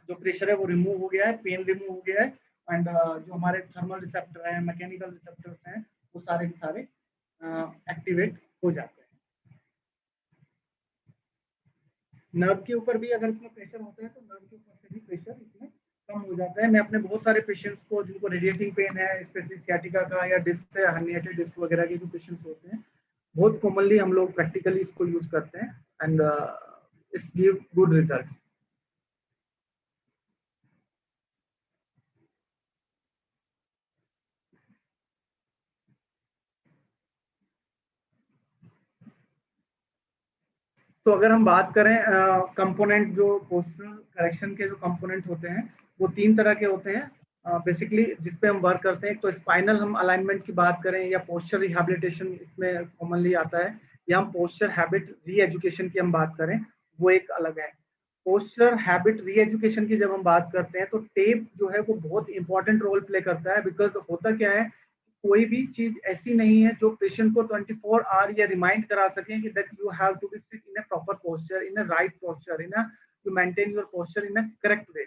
जो प्रेशर है वो रिमूव हो गया है, पेन रिमूव हो गया है, एंड जो हमारे थर्मल रिसेप्टर हैं, मैकेनिकल रिसेप्टर्स हैं, वो सारे के सारे एक्टिवेट हो जाते हैं। नर्व के ऊपर भी अगर इसमें प्रेशर होता है तो नर्व के ऊपर से भी प्रेशर इसमें कम हो जाता है। मैं अपने बहुत सारे पेशेंट्स को जिनको रेडिएटिंग पेन है, स्पेशली सियाटिका का या डिस्क से हर्निएटेड डिस्क वगैरह के जो पेशेंट्स होते हैं, बहुत कॉमनली हम लोग प्रैक्टिकली इसको यूज करते हैं and it's give good result. तो अगर हम बात करें कंपोनेंट, जो पोस्चरल करेक्शन के जो कंपोनेंट होते हैं वो 3 तरह के होते हैं बेसिकली जिस पे हम वर्क करते हैं। तो स्पाइनल हम अलाइनमेंट की बात करें या पोस्चर रिहैबिलिटेशन इसमें कॉमनली आता है, या हम पोस्चर हैबिट री एजुकेशन की हम बात करें, वो एक अलग है। पोस्चर हैबिट री एजुकेशन की जब हम बात करते हैं तो टेप जो है वो बहुत इंपॉर्टेंट रोल प्ले करता है। बिकॉज होता क्या है, कोई भी चीज ऐसी नहीं है जो पेशेंट को 24 आवर ये रिमाइंड करा सके कि that you have to be sit in a proper posture, in a right posture, in a to maintain your posture in a correct way.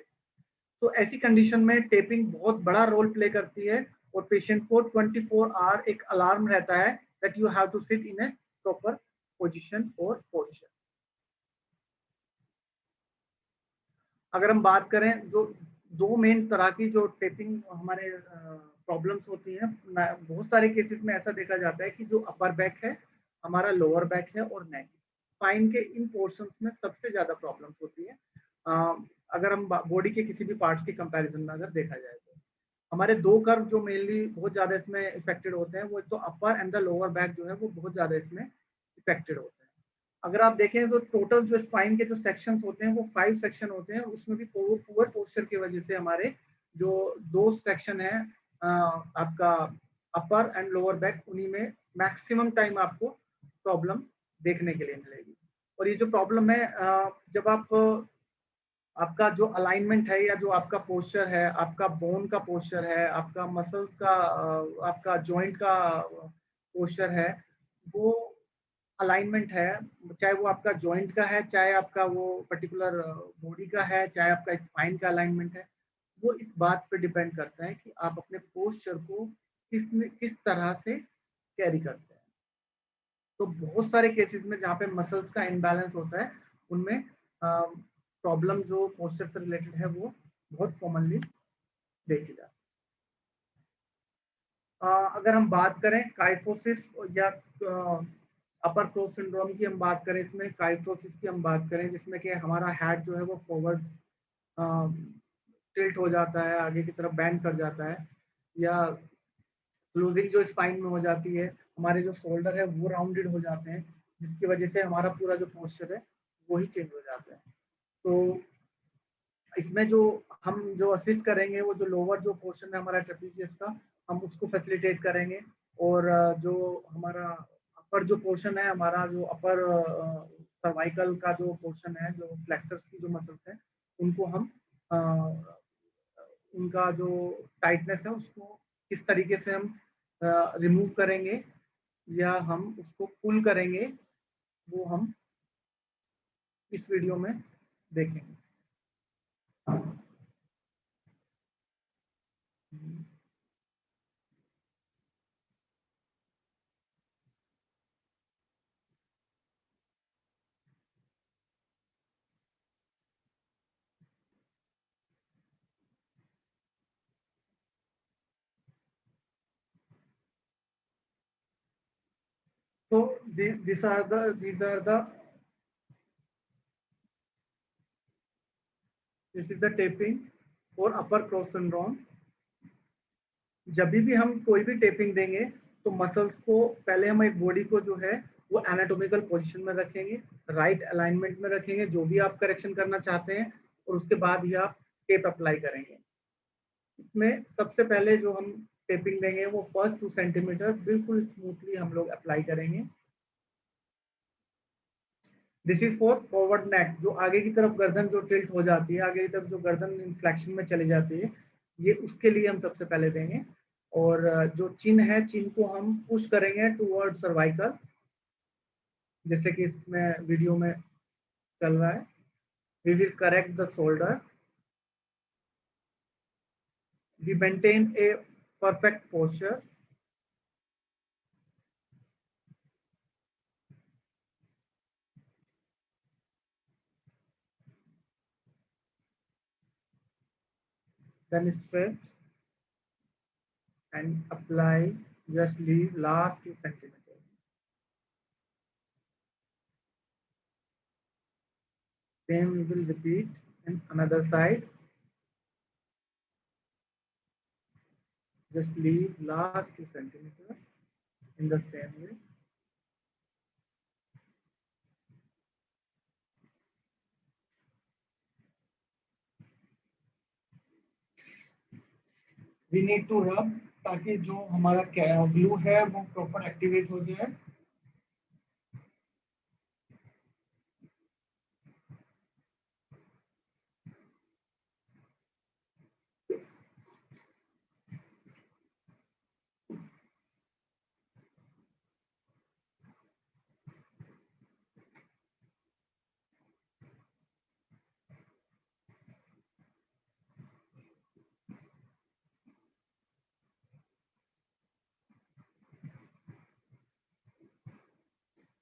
तो ऐसी कंडीशन में टेपिंग बहुत बड़ा रोल प्ले करती है और पेशेंट को 24 आवर एक अलार्म रहता है that you have to sit in a proper position और पोस्चर। अगर हम बात करें जो 2 मेन तरह की जो टेपिंग हमारे प्रॉब्लम्स होती हैं, बहुत सारे केसेस में ऐसा देखा जाता है कि जो अपर बैक है, हमारा लोअर बैक है और नेक, स्पाइन के इन पोर्शंस में सबसे ज्यादा प्रॉब्लम्स होती है। अगर हम बॉडी के किसी भी पार्ट्स के कंपैरिजन में अगर देखा जाए तो हमारे 2 कर्व जो मेनली बहुत ज्यादा इसमें इफेक्टेड होते हैं, वो एक तो अपर एंड द लोअर बैक जो है वो बहुत ज्यादा इसमें इफेक्टेड होते हैं। अगर आप देखें तो टोटल जो स्पाइन के जो सेक्शंस होते हैं वो 5 सेक्शन होते हैं, उसमें भी पुअर पोस्चर की वजह से हमारे जो 2 सेक्शन है आपका अपर एंड लोअर बैक, उन्हीं में मैक्सिमम टाइम आपको प्रॉब्लम देखने के लिए मिलेगी। और ये जो प्रॉब्लम है जब आपका जो अलाइनमेंट है या जो आपका पोस्चर है, आपका बोन का पोस्चर है, आपका मसल्स का आपका जॉइंट का पोस्चर है, वो अलाइनमेंट है, चाहे वो आपका जॉइंट का है, चाहे आपका वो पर्टिकुलर बॉडी का है, चाहे आपका स्पाइन का अलाइनमेंट है, वो इस बात पे डिपेंड करता है कि आप अपने पोस्चर को किस तरह से कैरी करते हैं। तो बहुत सारे केसेस में जहाँ पे मसल्स का इनबैलेंस होता है, उनमें प्रॉब्लम जो पोस्चर से रिलेटेड है वो बहुत कॉमनली देखी जाती है। अगर हम बात करें काइफोसिस या अपर क्रॉस सिंड्रोम की हम बात करें, इसमें काइफोसिस की हम बात करें, जिसमें कि हमारा हेड जो है वो फॉरवर्ड टिल्ट हो जाता है, आगे की तरफ बेंड कर जाता है, या क्लोजिंग जो स्पाइन में हो जाती है, हमारे जो शोल्डर है वो राउंडेड हो जाते हैं, जिसकी वजह से हमारा पूरा जो पोस्चर है वो ही चेंज हो जाता है। तो इसमें जो हम जो असिस्ट करेंगे, वो जो लोअर जो पोर्शन है हमारा ट्रेपेजियस का, हम उसको फैसिलिटेट करेंगे, और जो हमारा अपर जो पोर्शन है, हमारा जो अपर सर्वाइकल का जो पोर्शन है, जो फ्लेक्सर्स की जो मसल्स हैं, उनको हम उनका जो टाइटनेस है उसको किस तरीके से हम रिमूव करेंगे या हम उसको पुल करेंगे, वो हम इस वीडियो में देखेंगे। So these are the this is the taping for upper cross syndrome. जब भी हम कोई भी टेपिंग देंगे तो मसल्स को पहले हम एक बॉडी को जो है वो एनाटॉमिकल पोजीशन में रखेंगे, राइट अलाइनमेंट में रखेंगे जो भी आप करेक्शन करना चाहते हैं, और उसके बाद ही आप टेप अप्लाई करेंगे। इसमें सबसे पहले जो हम टेपिंग देंगे वो फर्स्ट 2 सेंटीमीटर बिल्कुल स्मूथली हम लोग अप्लाई करेंगे। दिस इज फॉर फॉरवर्ड नेक, जो आगे की तरफ गर्दन जो टिल्ट हो जाती है, आगे की तरफ जो गर्दन इन्फ्लेक्शन में चली जाती है, ये उसके लिए हम सबसे पहले देंगे। और जो चिन है, चिन को हम पुश करेंगे टुवर्ड सर्वाइकल, जैसे कि इसमें वीडियो में चल रहा है। We will correct the shoulder, we maintain a perfect posture, then stretch and apply, just leave last 2 centimeters. Same we will repeat in another side. Just leave last 2 centimeters in the same way. We need to rub ताकि जो हमारा glue है वो proper activate हो जाए।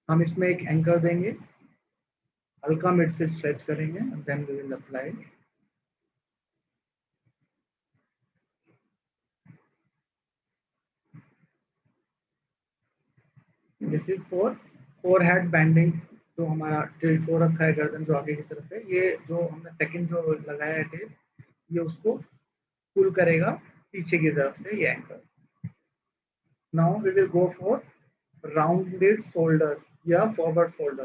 हम इसमें एक एंकर देंगे, हल्का मिड से स्ट्रेच करेंगे, and then we will apply. This is for forehead bending, जो हमारा टिल्ट हो रखा है गर्दन जो आगे की तरफ है, ये जो हमने सेकंड जो लगाया है टेप, ये उसको पुल करेगा पीछे की तरफ से, ये anchor. Now we will go for rounded shoulder या forward shoulder.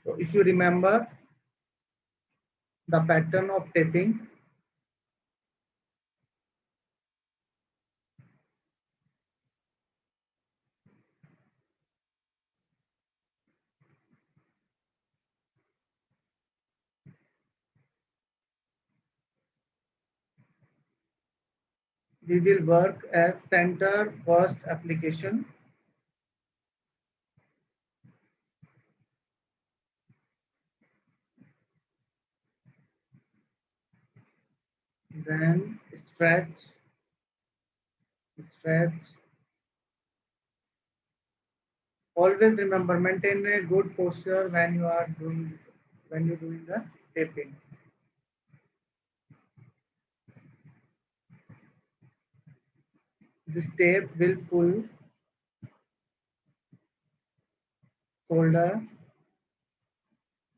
So if you remember the pattern of taping, we will work as center first application, then stretch. Always remember, maintain a good posture when you're doing the taping. This tape will pull shoulder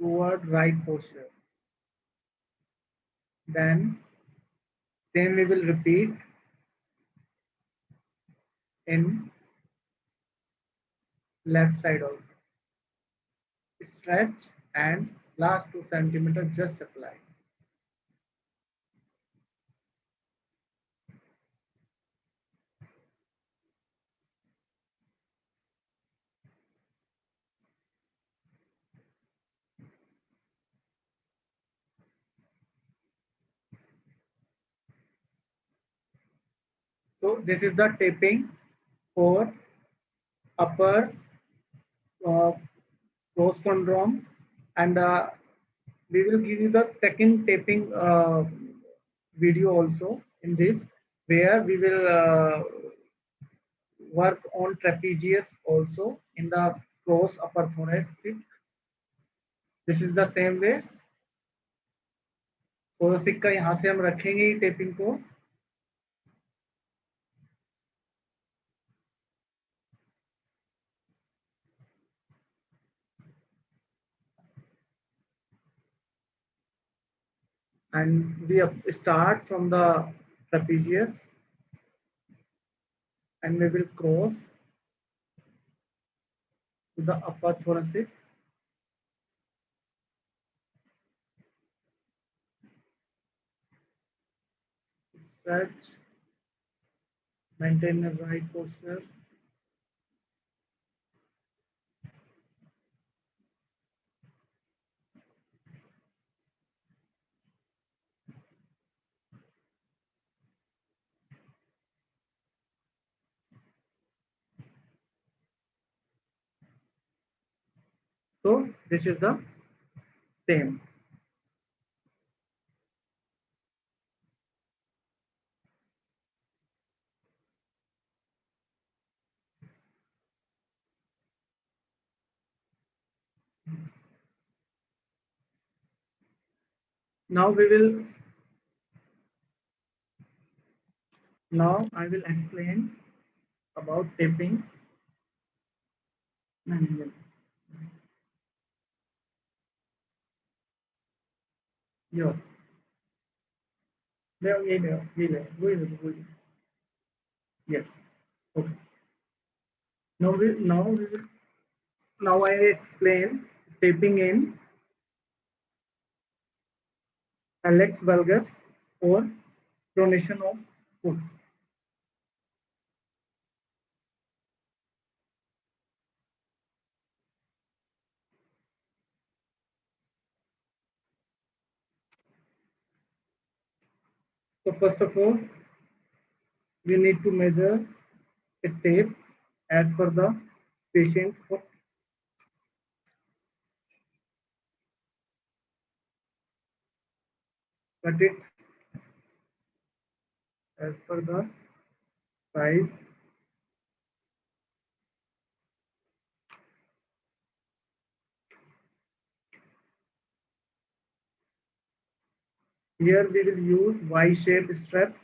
toward right posture. Then we will repeat in left side also. Stretch and last 2 centimeters just apply. So this is the taping for upper rostrodrome, and we will give you the second taping video also in this, where we will work on trapezius also in the close upper thoracic. This is the same way. thoracic का यहाँ से हम रखेंगे ही tapping को. And we start from the trapezius and we will cross to the upper thoracic. Stretch, maintain the right posture. So this is the same. Now I will explain about taping. Yo. Yes. Okay. Now I explain taping in hallux valgus or pronation of foot. So first of all, we need to measure a tape as per the patient foot. Cut it as per the size. Here we will use Y-shaped strap.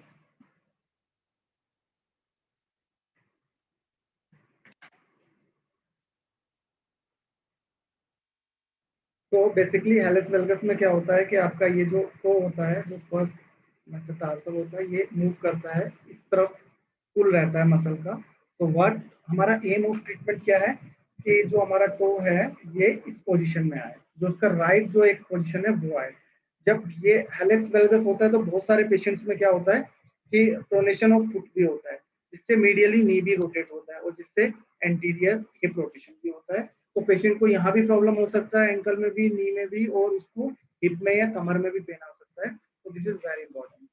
तो basically हेलक्स valgus में क्या होता है कि आपका ये जो to होता है, जो फर्स्ट मेटाटार्सल होता है, ये मूव करता है इस तरफ, पुल रहता है मसल का. तो व्हाट हमारा एम ऑफ ट्रीटमेंट क्या है कि जो हमारा टो है ये इस पोजीशन में आए, जो उसका राइट जो एक पोजीशन है वो आए. जब ये हेलक्स वेलगस होता है तो बहुत सारे पेशेंट्स में क्या होता है कि प्रोनेशन ऑफ फुट भी होता है, जिससे मीडियली नी भी रोटेट होता है और जिससे एंटीरियर हिप रोटेशन भी होता है. तो पेशेंट को यहाँ भी प्रॉब्लम हो सकता है, एंकल में भी, नी में भी, और उसको हिप में या कमर में भी पेन आ सकता है. तो this is very important.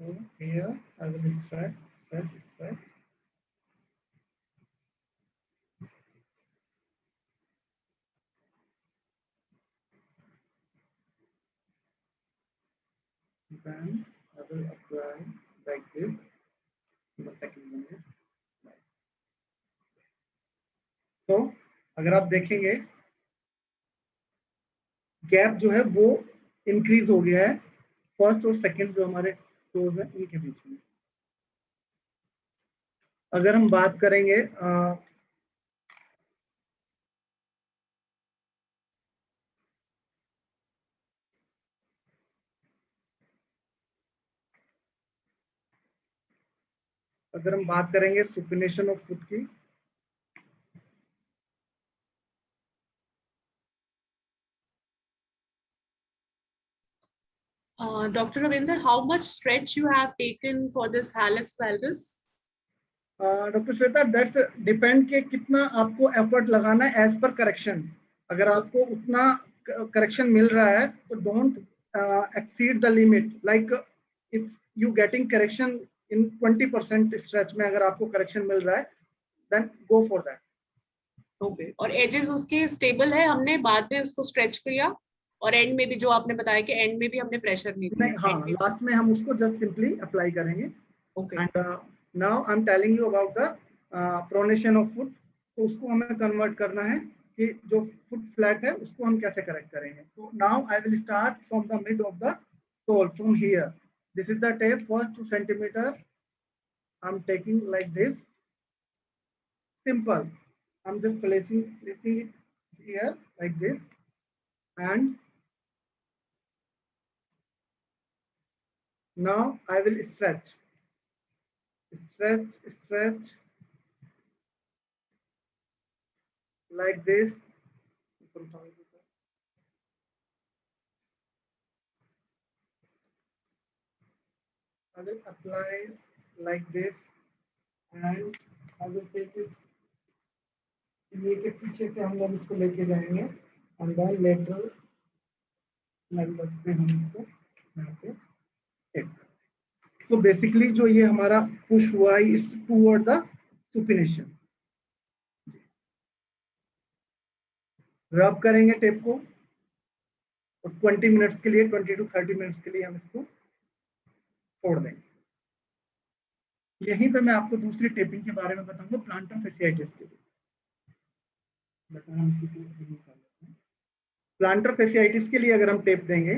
So here I will stretch, stretch, stretch. Then I will apply like this in the second one. तो अगर आप देखेंगे गैप जो है वो इंक्रीज हो गया है फर्स्ट और सेकंड जो हमारे टोज है उनके बीच में। अगर हम बात करेंगे सुपिनेशन ऑफ फुट की, Dr. Ravinder, how much stretch you have taken for this hallux valgus? Doctor Shweta that's depend के कितना आपको एफर्ट लगाना है एज पर करेक्शन। अगर आपको उतना करेक्शन मिल रहा है तो don't exceed the limit. Like if you getting correction in 20% stretch में अगर आपको करेक्शन मिल रहा है then go for that. Okay, और एजेस उसके स्टेबल है, हमने बाद में उसको स्ट्रेच किया और एंड में भी जो आपने बताया कि एंड में भी हमने प्रेशर नहीं दिया। हाँ, लास्ट में हम उसको जस्ट सिंपली अप्लाई करेंगे। Okay, and now I am telling you about the pronation of foot. तो उसको हमें कन्वर्ट करना है कि जो फुट फ्लैट है उसको हम कैसे करेक्ट करेंगे। तो now I will start from the mid of the sole from here. This is the tape first 2 centimeter I am taking like this simple। I'm just placing it here like this, and now I will stretch like this। I will apply like this and I will take it, ये के पीछे से हम लोग इसको लेके जाएंगे and then lateral members पे हम इसको यहाँ पे टेप। तो बेसिकली जो ये हमारा पुश हुआ है इट्स टुवर्ड द सुपिनेशन। रब करेंगे टेप को और 20 मिनट्स के लिए 20 to 30 मिनट्स के लिए हम इसको छोड़ देंगे। यहीं पे मैं आपको दूसरी टेपिंग के बारे में बताऊंगा प्लांटर फेसियाइटिस के लिए। प्लांटर फेसियाइटिस के लिए अगर हम टेप देंगे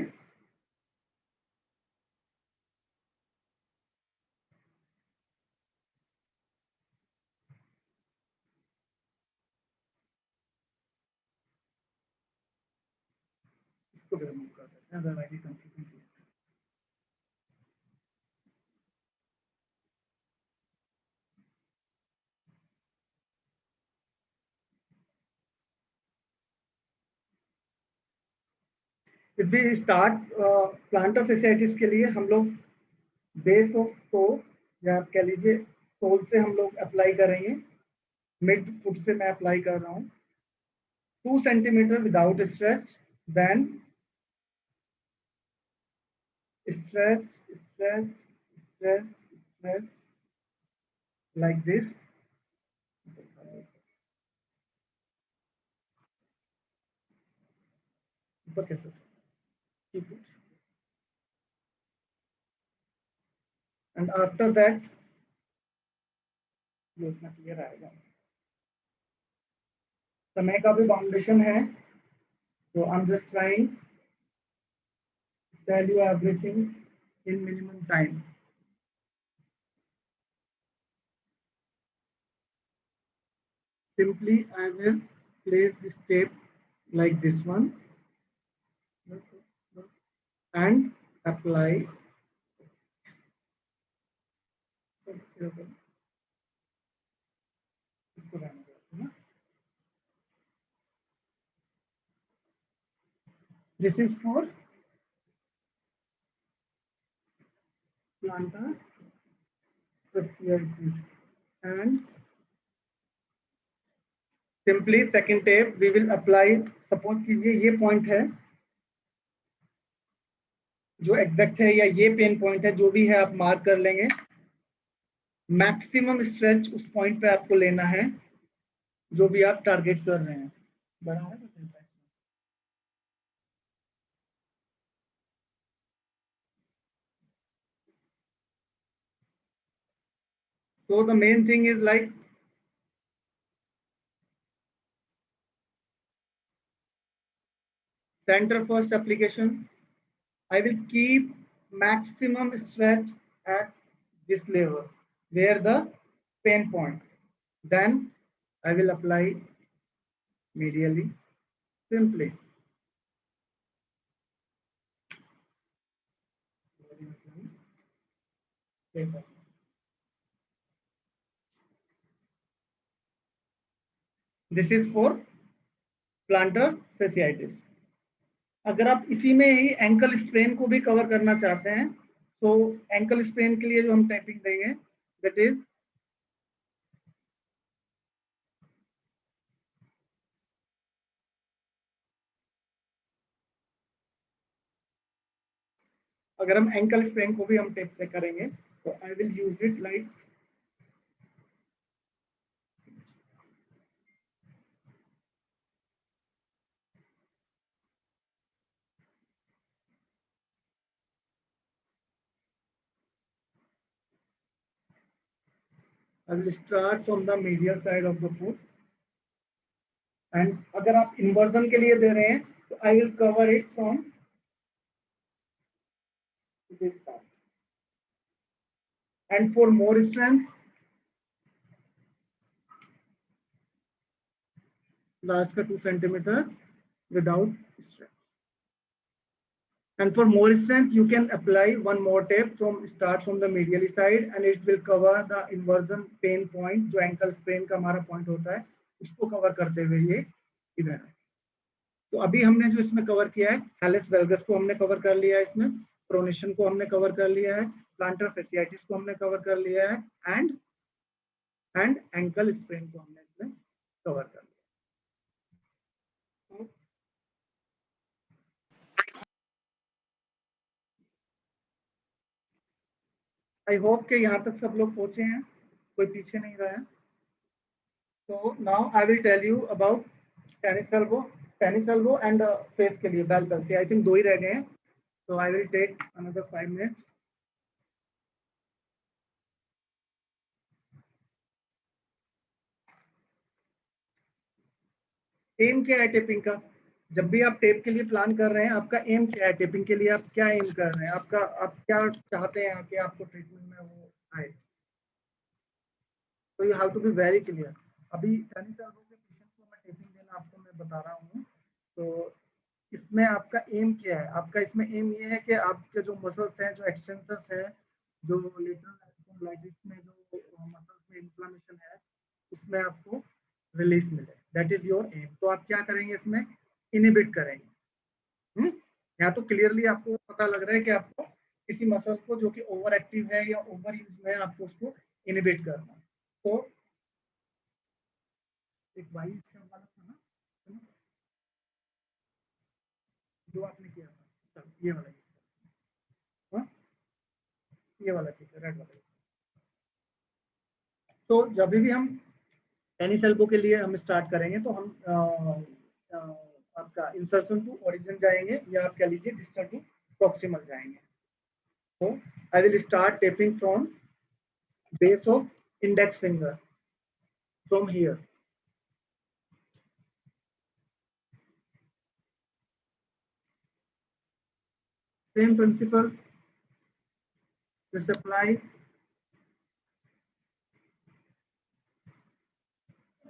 इसको रिमूव कर देते हैं अदरवाइज ये confusion. If we start plantar fasciitis के लिए हम लोग बेस ऑफ टो या आप कह लीजिए सोल से हम लोग अप्लाई करेंगे। मिड फुट से मैं अप्लाई कर रहा हूँ 2 centimeter without stretch, then stretch stretch stretch stretch like this. कैसे एंड आफ्टर दैट ये उतना क्लियर आएगा। समय का भी बाउंडेशन है तो I am just trying tell you everything in minimum time. Simply I will place this tape like this one and apply this is for plantar fasciitis and simply second tape we will apply। Suppose कीजिए ये point है जो exact है या ये pain point है, जो भी है आप मार्क कर लेंगे। मैक्सिमम स्ट्रेच उस पॉइंट पे आपको लेना है जो भी आप टारगेट कर रहे हैं। बड़ा है तो so the main thing is like center first application. I will keep maximum stretch at this level where the pain point. Then I will apply medially simply. This is for plantar fasciitis. अगर आप इसी में ही ankle sprain को भी cover करना चाहते हैं तो एंकल स्प्रेन के लिए जो हम टाइपिंग देंगे दैट इज अगर हम एंकल स्प्रेन को भी हम टेप करेंगे तो I will use it like I will start from the medial side of the foot and अगर आप inversion के लिए दे रहे हैं तो I will cover it from this side. And for more strength, last का 2 centimeter without stretch. And for more strength, you can apply one more tape start from the medially side and it will cover the inversion pain point जो ankle sprain का हमारा point होता है उसको cover करते हुए ये इधर है। तो अभी हमने जो इसमें कवर किया है हैलस वेल्गस को हमने कवर कर लिया है, इसमें प्रोनेशन को हमने कवर कर लिया है, प्लांटर फेसियाइटिस को हमने कवर कर लिया है एंड एंकल स्प्रेन को हमने इसमें कवर कर लिया। आई होप कि यहाँ तक सब लोग पहुंचे हैं, कोई पीछे नहीं रहा है। तो now I will tell you about tennis elbow and face के लिए बेल पेल्सी। आई थिंक 2 ही रह गए हैं, तो I will take another 5 minutes. Aim क्या है टेपिंग का? जब भी आप टेप के लिए प्लान कर रहे हैं, आपका एम क्या है? टेपिंग के लिए आप क्या एम कर रहे हैं? आप क्या चाहते हैं कि आपको ट्रीटमेंट में वो आए? तो you have to be very clear. अभी टेनिस एल्बो के पेशेंट को मैं टेपिंग देना आपको मैं बता रहा हूँ, तो इसमें आपका एम क्या है? आपका इसमें एम ये है कि आपके जो मसल्स हैं, जो एक्सटेंसर्स है, जो लेटरल में जो मसल्स में इन्फ्लेमेशन है, उसमें आपको रिलीफ मिले। That is your aim. तो आप क्या करेंगे? इसमें इनिबिट करेंगे। यहाँ तो क्लियरली आपको पता लग रहा है कि आपको किसी मसल को जो कि ओवर एक्टिव है या ओवर यूज में है, आपको उसको इनिबिट करना है। तो एक 22 वाला था ना जो आपने किया था, ये वाला, हाँ ये वाला ठीक है, रेड वाला। तो जब भी हम टेनिस एल्बो के लिए हम स्टार्ट करेंगे तो हम आपका इंसर्शन टू ओरिजिन जाएंगे या आप कह लीजिए डिस्टल टू प्रॉक्सिमल जाएंगे। तो I will start taping from base of index finger from here. Same principle, just apply।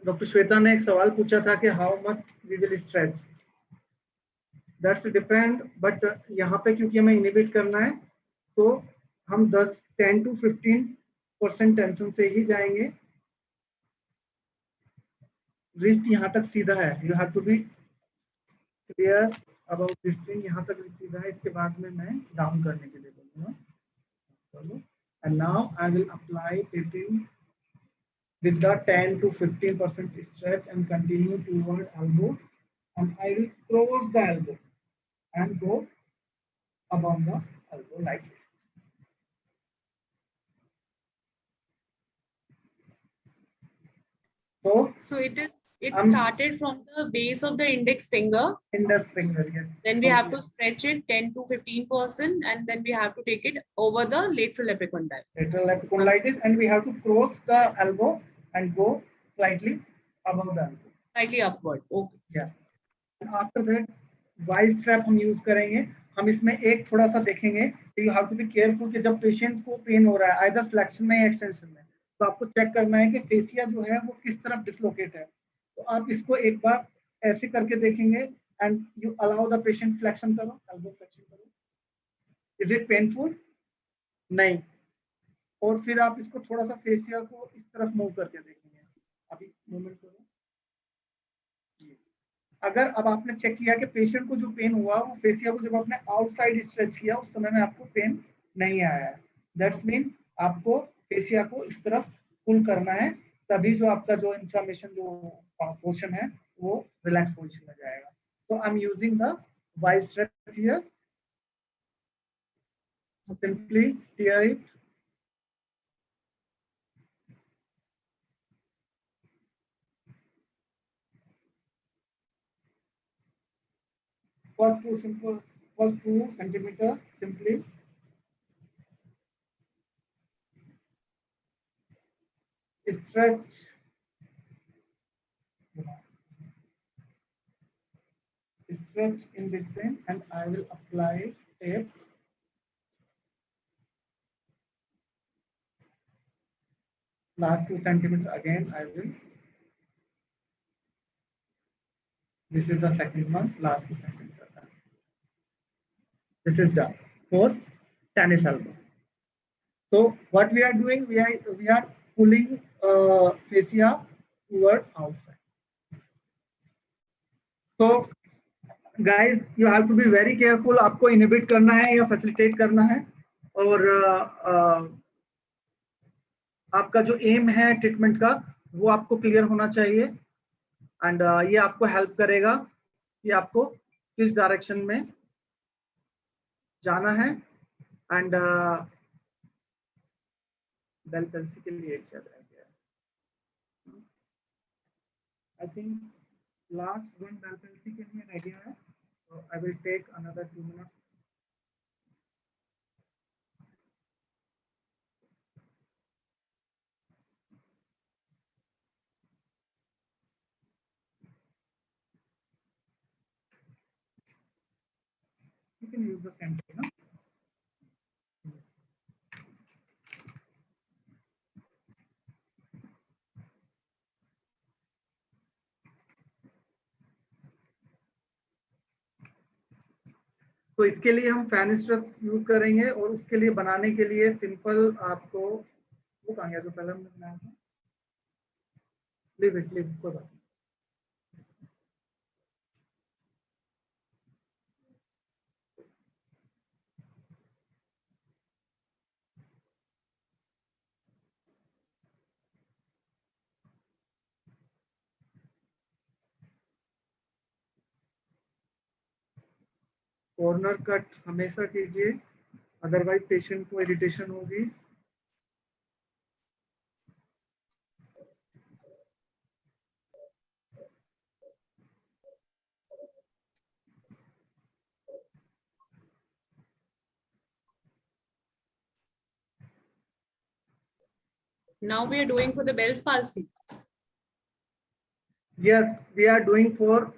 Doctor Shweta ने एक सवाल पूछा था कि how much we will stretch. That's depend, but यहाँ पे क्योंकि हमें इनिबिट करना है तो हम 10 to 15% टेंशन से ही जाएंगे। रिस्ट यहाँ तक सीधा है, you have to be clear about this thing. यहाँ तक सीधा है, इसके बाद में मैं डाउन करने के लिए बोलूँगा। And now I will apply taping with the 10 to 15% stretch and continue toward elbow, and I will cross the elbow and go above the elbow like this. So it started from the base of the index finger. Index finger, yes. Then we have to stretch it 10 to 15%, and then we have to take it over the lateral epicondyle. Lateral epicondylitis, and we have to cross the elbow and go slightly above the elbow. Slightly upward. Okay. Yeah. After that, wise strap हम use करेंगे. हम इसमें एक थोड़ा सा देखेंगे कि you have to be careful कि जब पेशेंट को पेन हो रहा है आइदर फ्लेक्शन में या एक्सटेंशन में, तो आपको चेक करना है कि फेसिया जो है वो किस तरफ डिसलोकेट है. तो आप इसको एक बार ऐसे करके देखेंगे and you allow the patient flexion करो, एल्बो फ्लेक्शन करो. Is it painful? नहीं. और फिर आप इसको थोड़ा सा फेसिया को इस तरफ मूव करके देखेंगे. अभी मूवमेंट करो. अगर अब आपने चेक किया कि पेशेंट को जो पेन हुआ वो फेसिया को जब आपने आउटसाइड स्ट्रेच किया उस समय में आपको पेन नहीं आया है, दैट्स मीन आपको फेसिया को इस तरफ पुल करना है, तभी जो आपका जो इंफ्लेमेशन जो पोर्शन है वो रिलैक्स पोजीशन में जाएगा. तो I am using the wise strap here. Simply tear it. First 2 centimeter, simply stretch. Stretch in between, and I will apply tape. Last 2 centimeter again I will. This is the second one, last 2 centimeter. This is done for tennis elbow. So what we are doing, we are pulling fascia toward outside. So guys, you have to be very careful. आपको inhibit करना है या facilitate करना है, और आपका जो M है ट्रीटमेंट का वो आपको क्लियर होना चाहिए. एंड ये आपको हेल्प करेगा कि आपको किस डायरेक्शन में जाना है. एंड बेल पेंसी के लिए एक शायद रह गया. I think last one Bell palsy के लिए रह गया है. So I will take another 2 minutes. You can use the same thing, no? तो इसके लिए हम फैन स्ट्रप्स यूज करेंगे, और उसके लिए बनाने के लिए सिंपल आपको वो कहाँ गया जो पहले हमने बनाया था. लीव इट कोई बात. कॉर्नर कट हमेशा कीजिए, अदरवाइज पेशेंट को इरिटेशन होगी. Now we are doing for the Bell's palsy. Yes, we are doing for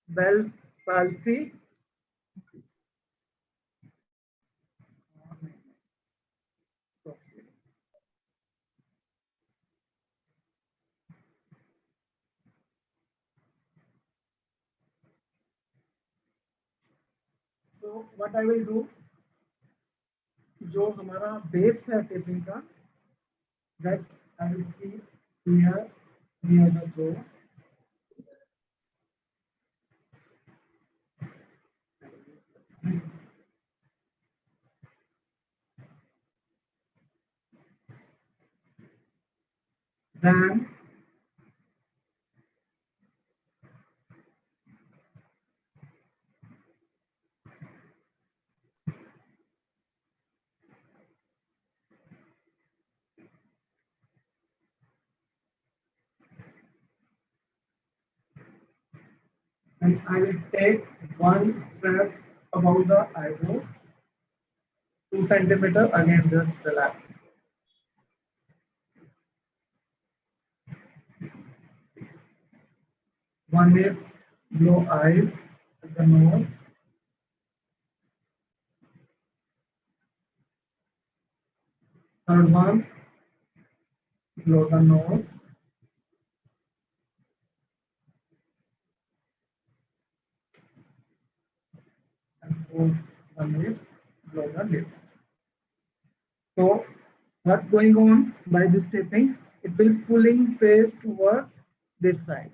Bell's palsy. So what I will do, जो हमारा बेस है टेपिंग का, that I will keep here near the jaw. Then and I will take one strap above the eyebrow, 2 centimeter. Again, just relax. One is blow eyes at the nose. Third one, blow the nose. And fourth one is blow the lip. So what's going on by this taping? It will pulling face toward this side.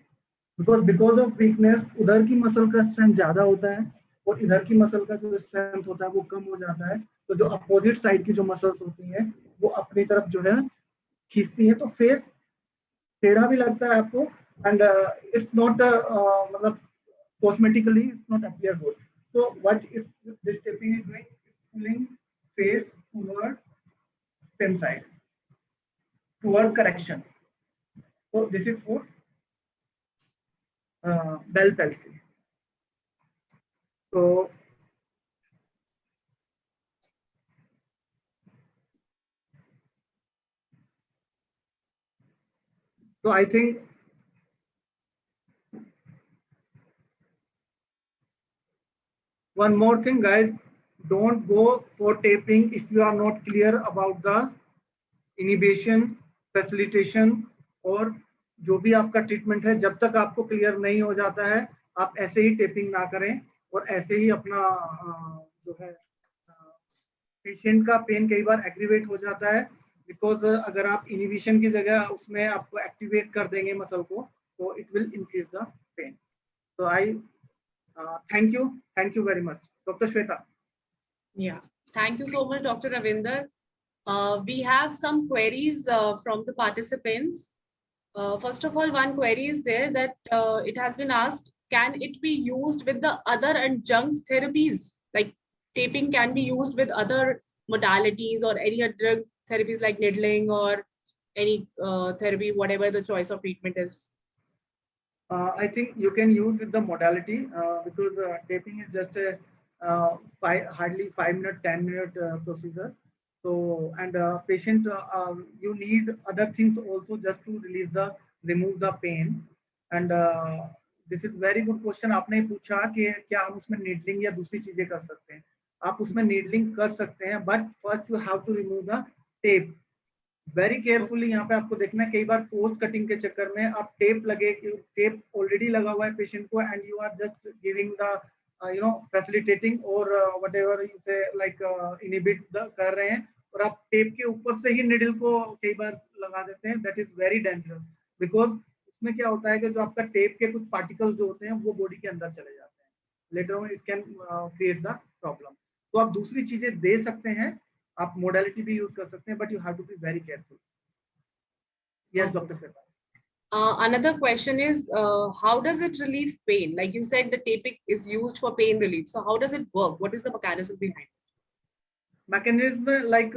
Because of weakness, उधर की muscle का strength ज्यादा होता है और इधर की muscle का जो स्ट्रेंथ होता है वो कम हो जाता है. तो जो अपोजिट साइड की जो मसल्स होती हैं वो अपनी तरफ जो है खींचती हैं, तो फेस टेढ़ा भी लगता है आपको. एंड इट्स नॉट मतलब cosmetically it's not appear good. So what is this taping is doing? It's pulling face toward same side, toward correction. So this is for Bell palsy. So I think one more thing, guys, don't go for taping if you are not clear about the inhibition, facilitation और जो भी आपका treatment है. जब तक आपको clear नहीं हो जाता है आप ऐसे ही टेपिंग ना करें और ऐसे ही अपना जो है पेशेंट का पेन कई बार एग्रीवेट हो जाता है. बिकॉज अगर आप इनिबिशन की जगह उसमें आपको एक्टिवेट कर देंगे मसल को तो it will increase the pain. So I thank you very much, Dr. Shweta. Yeah, thank you so much, Dr. Ravinder. We have some queries from the participants. First of all, one query is there that it has been asked, can it be used with the other adjunct therapies? Like taping can be used with other modalities or any other therapies like needling or any therapy, whatever the choice of treatment is? I think you can use with the modality because taping is just a hardly 5-minute, 10-minute procedure. So, and patient, you need other things also just to remove the pain. And this is very good question. आपने पूछा कि क्या हम उसमें needling या दूसरी चीजें कर सकते हैं. आप उसमें needling कर सकते हैं, but first you have to remove the tape. Very carefully यहाँ पे आपको देखना है. कई बार पोस्ट कटिंग के चक्कर में आप टेप ऑलरेडी लगा हुआ है पेशेंट को and you are just giving the facilitating और whatever you say like inhibit कर रहे हैं और आप टेप के ऊपर से ही निडल को कई बार लगा देते हैं. That is very dangerous because उसमें क्या होता है कि जो आपका टेप के कुछ पार्टिकल्स जो होते हैं वो बॉडी के अंदर चले जाते हैं. Later on it can create the problem. तो आप दूसरी चीजें दे सकते हैं, आप मोडालिटी भी यूज कर सकते हैं, but you have to be very careful. Yes doctor sir. Another question is, how does it relieve pain? Like you said, the taping is used for pain relief. So how does it work? What is the mechanism behind it? Mechanism like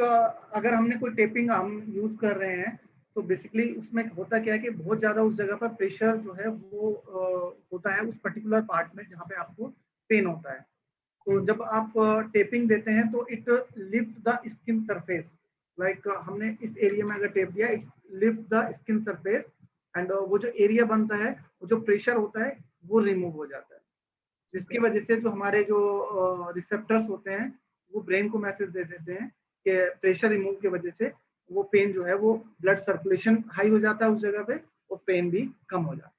अगर हमने कोई tapping हम use कर रहे हैं तो basically उसमें होता क्या है कि बहुत ज्यादा उस जगह पर प्रेशर जो है वो होता है उस पर्टिकुलर पार्ट में जहाँ पे आपको पेन होता है. तो जब आप टेपिंग देते हैं तो it lift the skin surface. Like हमने इस एरिया में अगर टेप दिया, it lift the skin surface and वो जो एरिया बनता है, वो जो प्रेशर होता है वो रिमूव हो जाता है. जिसकी वजह से जो हमारे जो रिसेप्टर्स होते हैं वो ब्रेन को मैसेज दे देते हैं कि प्रेशर रिमूव की वजह से वो पेन जो है वो ब्लड सर्कुलेशन हाई हो जाता है उस जगह पे और पेन भी कम हो जाता है.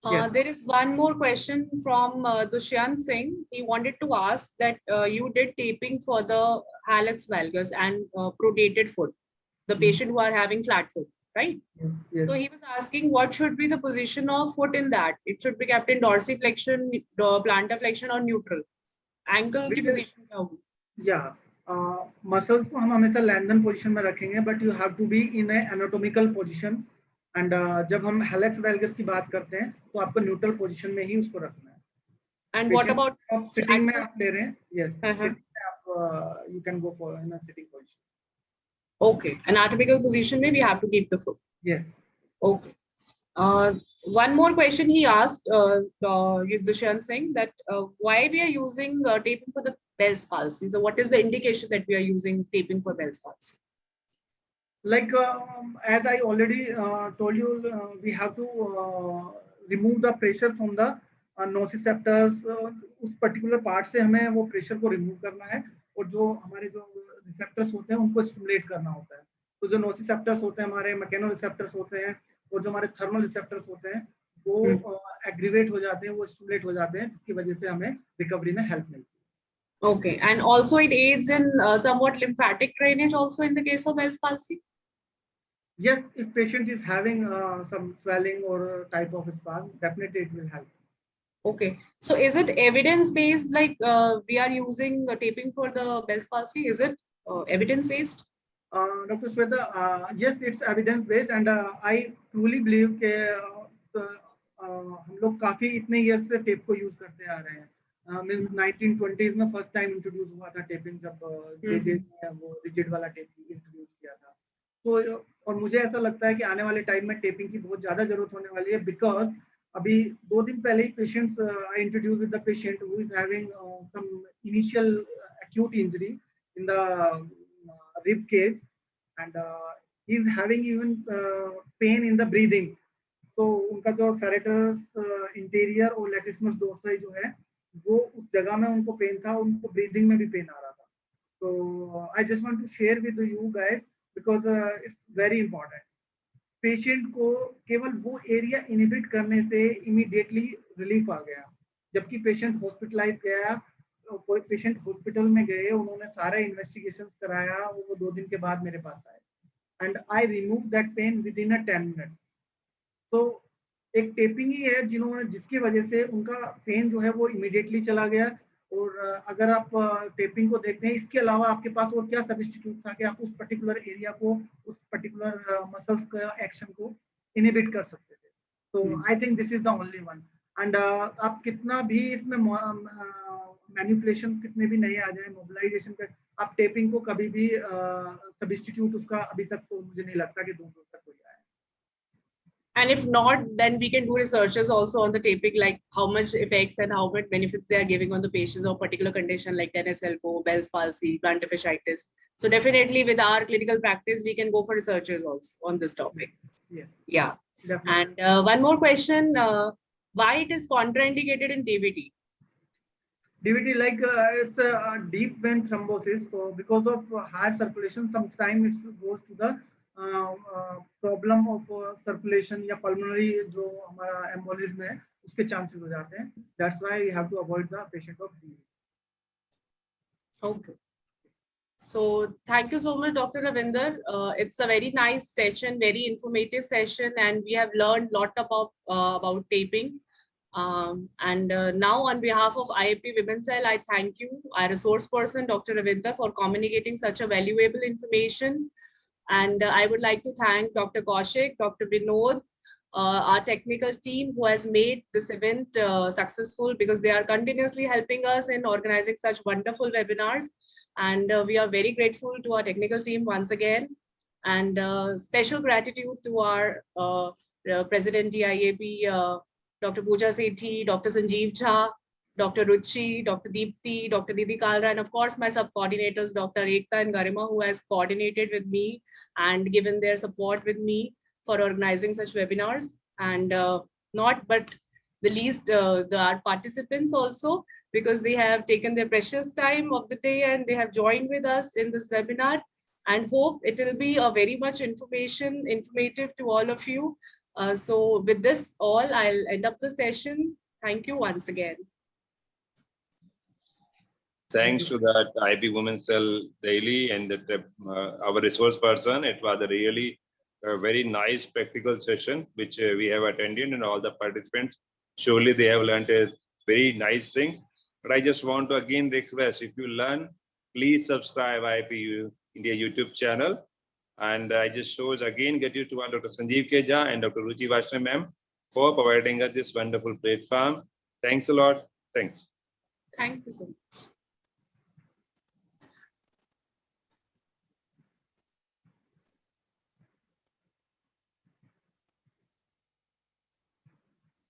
Yes. There is one more question from Dushyant Singh. He wanted to ask that you did taping for the hallux valgus and pronated foot, the patient who are having flat foot, right? Yes, yes. So he was asking what should be the position of foot in that. It should be kept in dorsiflexion, plantar flexion or neutral. Ankle की position क्या होगी? Yeah, muscles को हम हमेशा Landon position में रखेंगे, but you have to be in a anatomical position. And जब हम हेलेक्स वेल्गस की बात करते हैं तो आपको न्यूट्रल पोजीशन में ही उसको रखना है. एंड व्हाट अबाउट सिटिंग में आप ले रहे हैं? यस, आप you can go for in a sitting position. Okay, anatomical position में we have to keep the foot. Yes. Okay. One more question he asked, Dushyant Singh, that why we are using taping for the Bell's palsy. So what is the indication that we are using taping for Bell's palsy? Like as I already told you, we have to remove the pressure from the nociceptors. उस particular part से हमें वो pressure को remove करना है और जो हमारे जो receptors होते हैं उनको stimulate करना होता है. तो जो nociceptors होते हैं हमारे mechanoreceptors होते हैं और जो हमारे thermal receptors होते हैं वो aggravate हो जाते हैं, वो stimulate हो जाते हैं, जिसकी वजह से हमें recovery में help मिलती है. Okay, and also it aids in somewhat lymphatic drainage also in the case of Bell's palsy. Yes, if patient is having some swelling or type of spasm, definitely it will help. Okay, so is it evidence-based, like we are using taping for the Bell's palsy? Is it evidence-based? Dr. Shweta, yes, it's evidence-based, and I truly believe that हम लोग काफी इतने years से tape को use करते आ रहे हैं. Means 1920s में first time introduce हुआ था taping जब JJ ने वो rigid वाला tape introduce किया था. तो और मुझे ऐसा लगता है कि आने वाले टाइम में टेपिंग की बहुत ज्यादा जरूरत होने वाली है बिकॉज अभी 2 दिन पहले ही patients I introduce with the patient who is having some initial acute injury in the rib cage and he is having even pain in the breathing. तो उनका जो serratus इंटीरियर और latissimus dorsi जो है वो उस जगह में उनको पेन था, उनको ब्रीदिंग में भी पेन आ रहा था. तो I just want to share with you guys because it's very important. Patient को केवल वो एरिया इनहिबिट करने से इमीडिएटली रिलीफ आ गया, जबकि पेशेंट हॉस्पिटलाइज गया, पेशेंट हॉस्पिटल में गए, उन्होंने सारे इन्वेस्टिगेशन कराया, वो 2 दिन के बाद मेरे पास आए and I remove that pain with in 10 minute. तो एक टेपिंग ही है जिसकी वजह से उनका पेन जो है वो इमीडिएटली चला गया. और अगर आप टेपिंग को देखते हैं, इसके अलावा आपके पास और क्या सब्स्टिट्यूट था कि आप उस पर्टिकुलर एरिया को, उस पर्टिकुलर मसल्स का एक्शन को इनहिबिट कर सकते थे. तो I think this is the only one. And आप कितना भी इसमें मैनिपुलेशन कितने भी नहीं आ जाए, मोबिलाइजेशन पे, आप टेपिंग को कभी भी सब्स्टिट्यूट उसका अभी तक तो मुझे नहीं लगता कि दूर तक कोई आया. And if not, then we can do researches also on the taping, like how much effects and how much benefits they are giving on the patients of particular condition like tennis elbow, Bell's palsy, plantar fasciitis. So definitely with our clinical practice, we can go for researches also on this topic. Yeah. Definitely. And one more question, why it is contraindicated in DVT? DVT, like it's a deep vein thrombosis. So because of high circulation, sometimes it goes to the problem of circulation या pulmonary जो हमारा embolism है उसके chances हो जाते हैं. That's why we have to avoid the patient of DVT. Okay. So thank you so much, Dr. Ravinder. It's a very nice session, very informative session, and we have learned a lot about taping. And now on behalf of IAP Women's Cell, I thank you, our resource person, Dr. Ravinder, for communicating such a valuable information. And I would like to thank Dr. Kaushik, Dr. Vinod, our technical team who has made this event successful, because they are continuously helping us in organizing such wonderful webinars. And we are very grateful to our technical team once again. And special gratitude to our President DIAB, Dr. Pooja Sethi, Dr. Sanjeev Jha, Dr. Ruchi, Dr. Deepti, Dr. Didi Kalra, and of course my sub-coordinators, Dr. Ekta and Garima, who has coordinated with me and given their support with me for organizing such webinars. And not but the least, our participants also, because they have taken their precious time of the day and they have joined with us in this webinar, and hope it will be a very much informative to all of you. So with this all, I'll end up the session. Thank you once again. Thanks to that IAP Women's Cell Daily and our resource person. It was a really very nice practical session which we have attended, and all the participants, surely they have learned a very nice things. But I just want to again request, if you learn, please subscribe IAP India YouTube channel. And I just shows again get you to Dr. Sanjeev K. Jha and Dr. Ruchi Vaishnav ma'am for providing us this wonderful platform. Thanks a lot. Thanks. Thank you so much.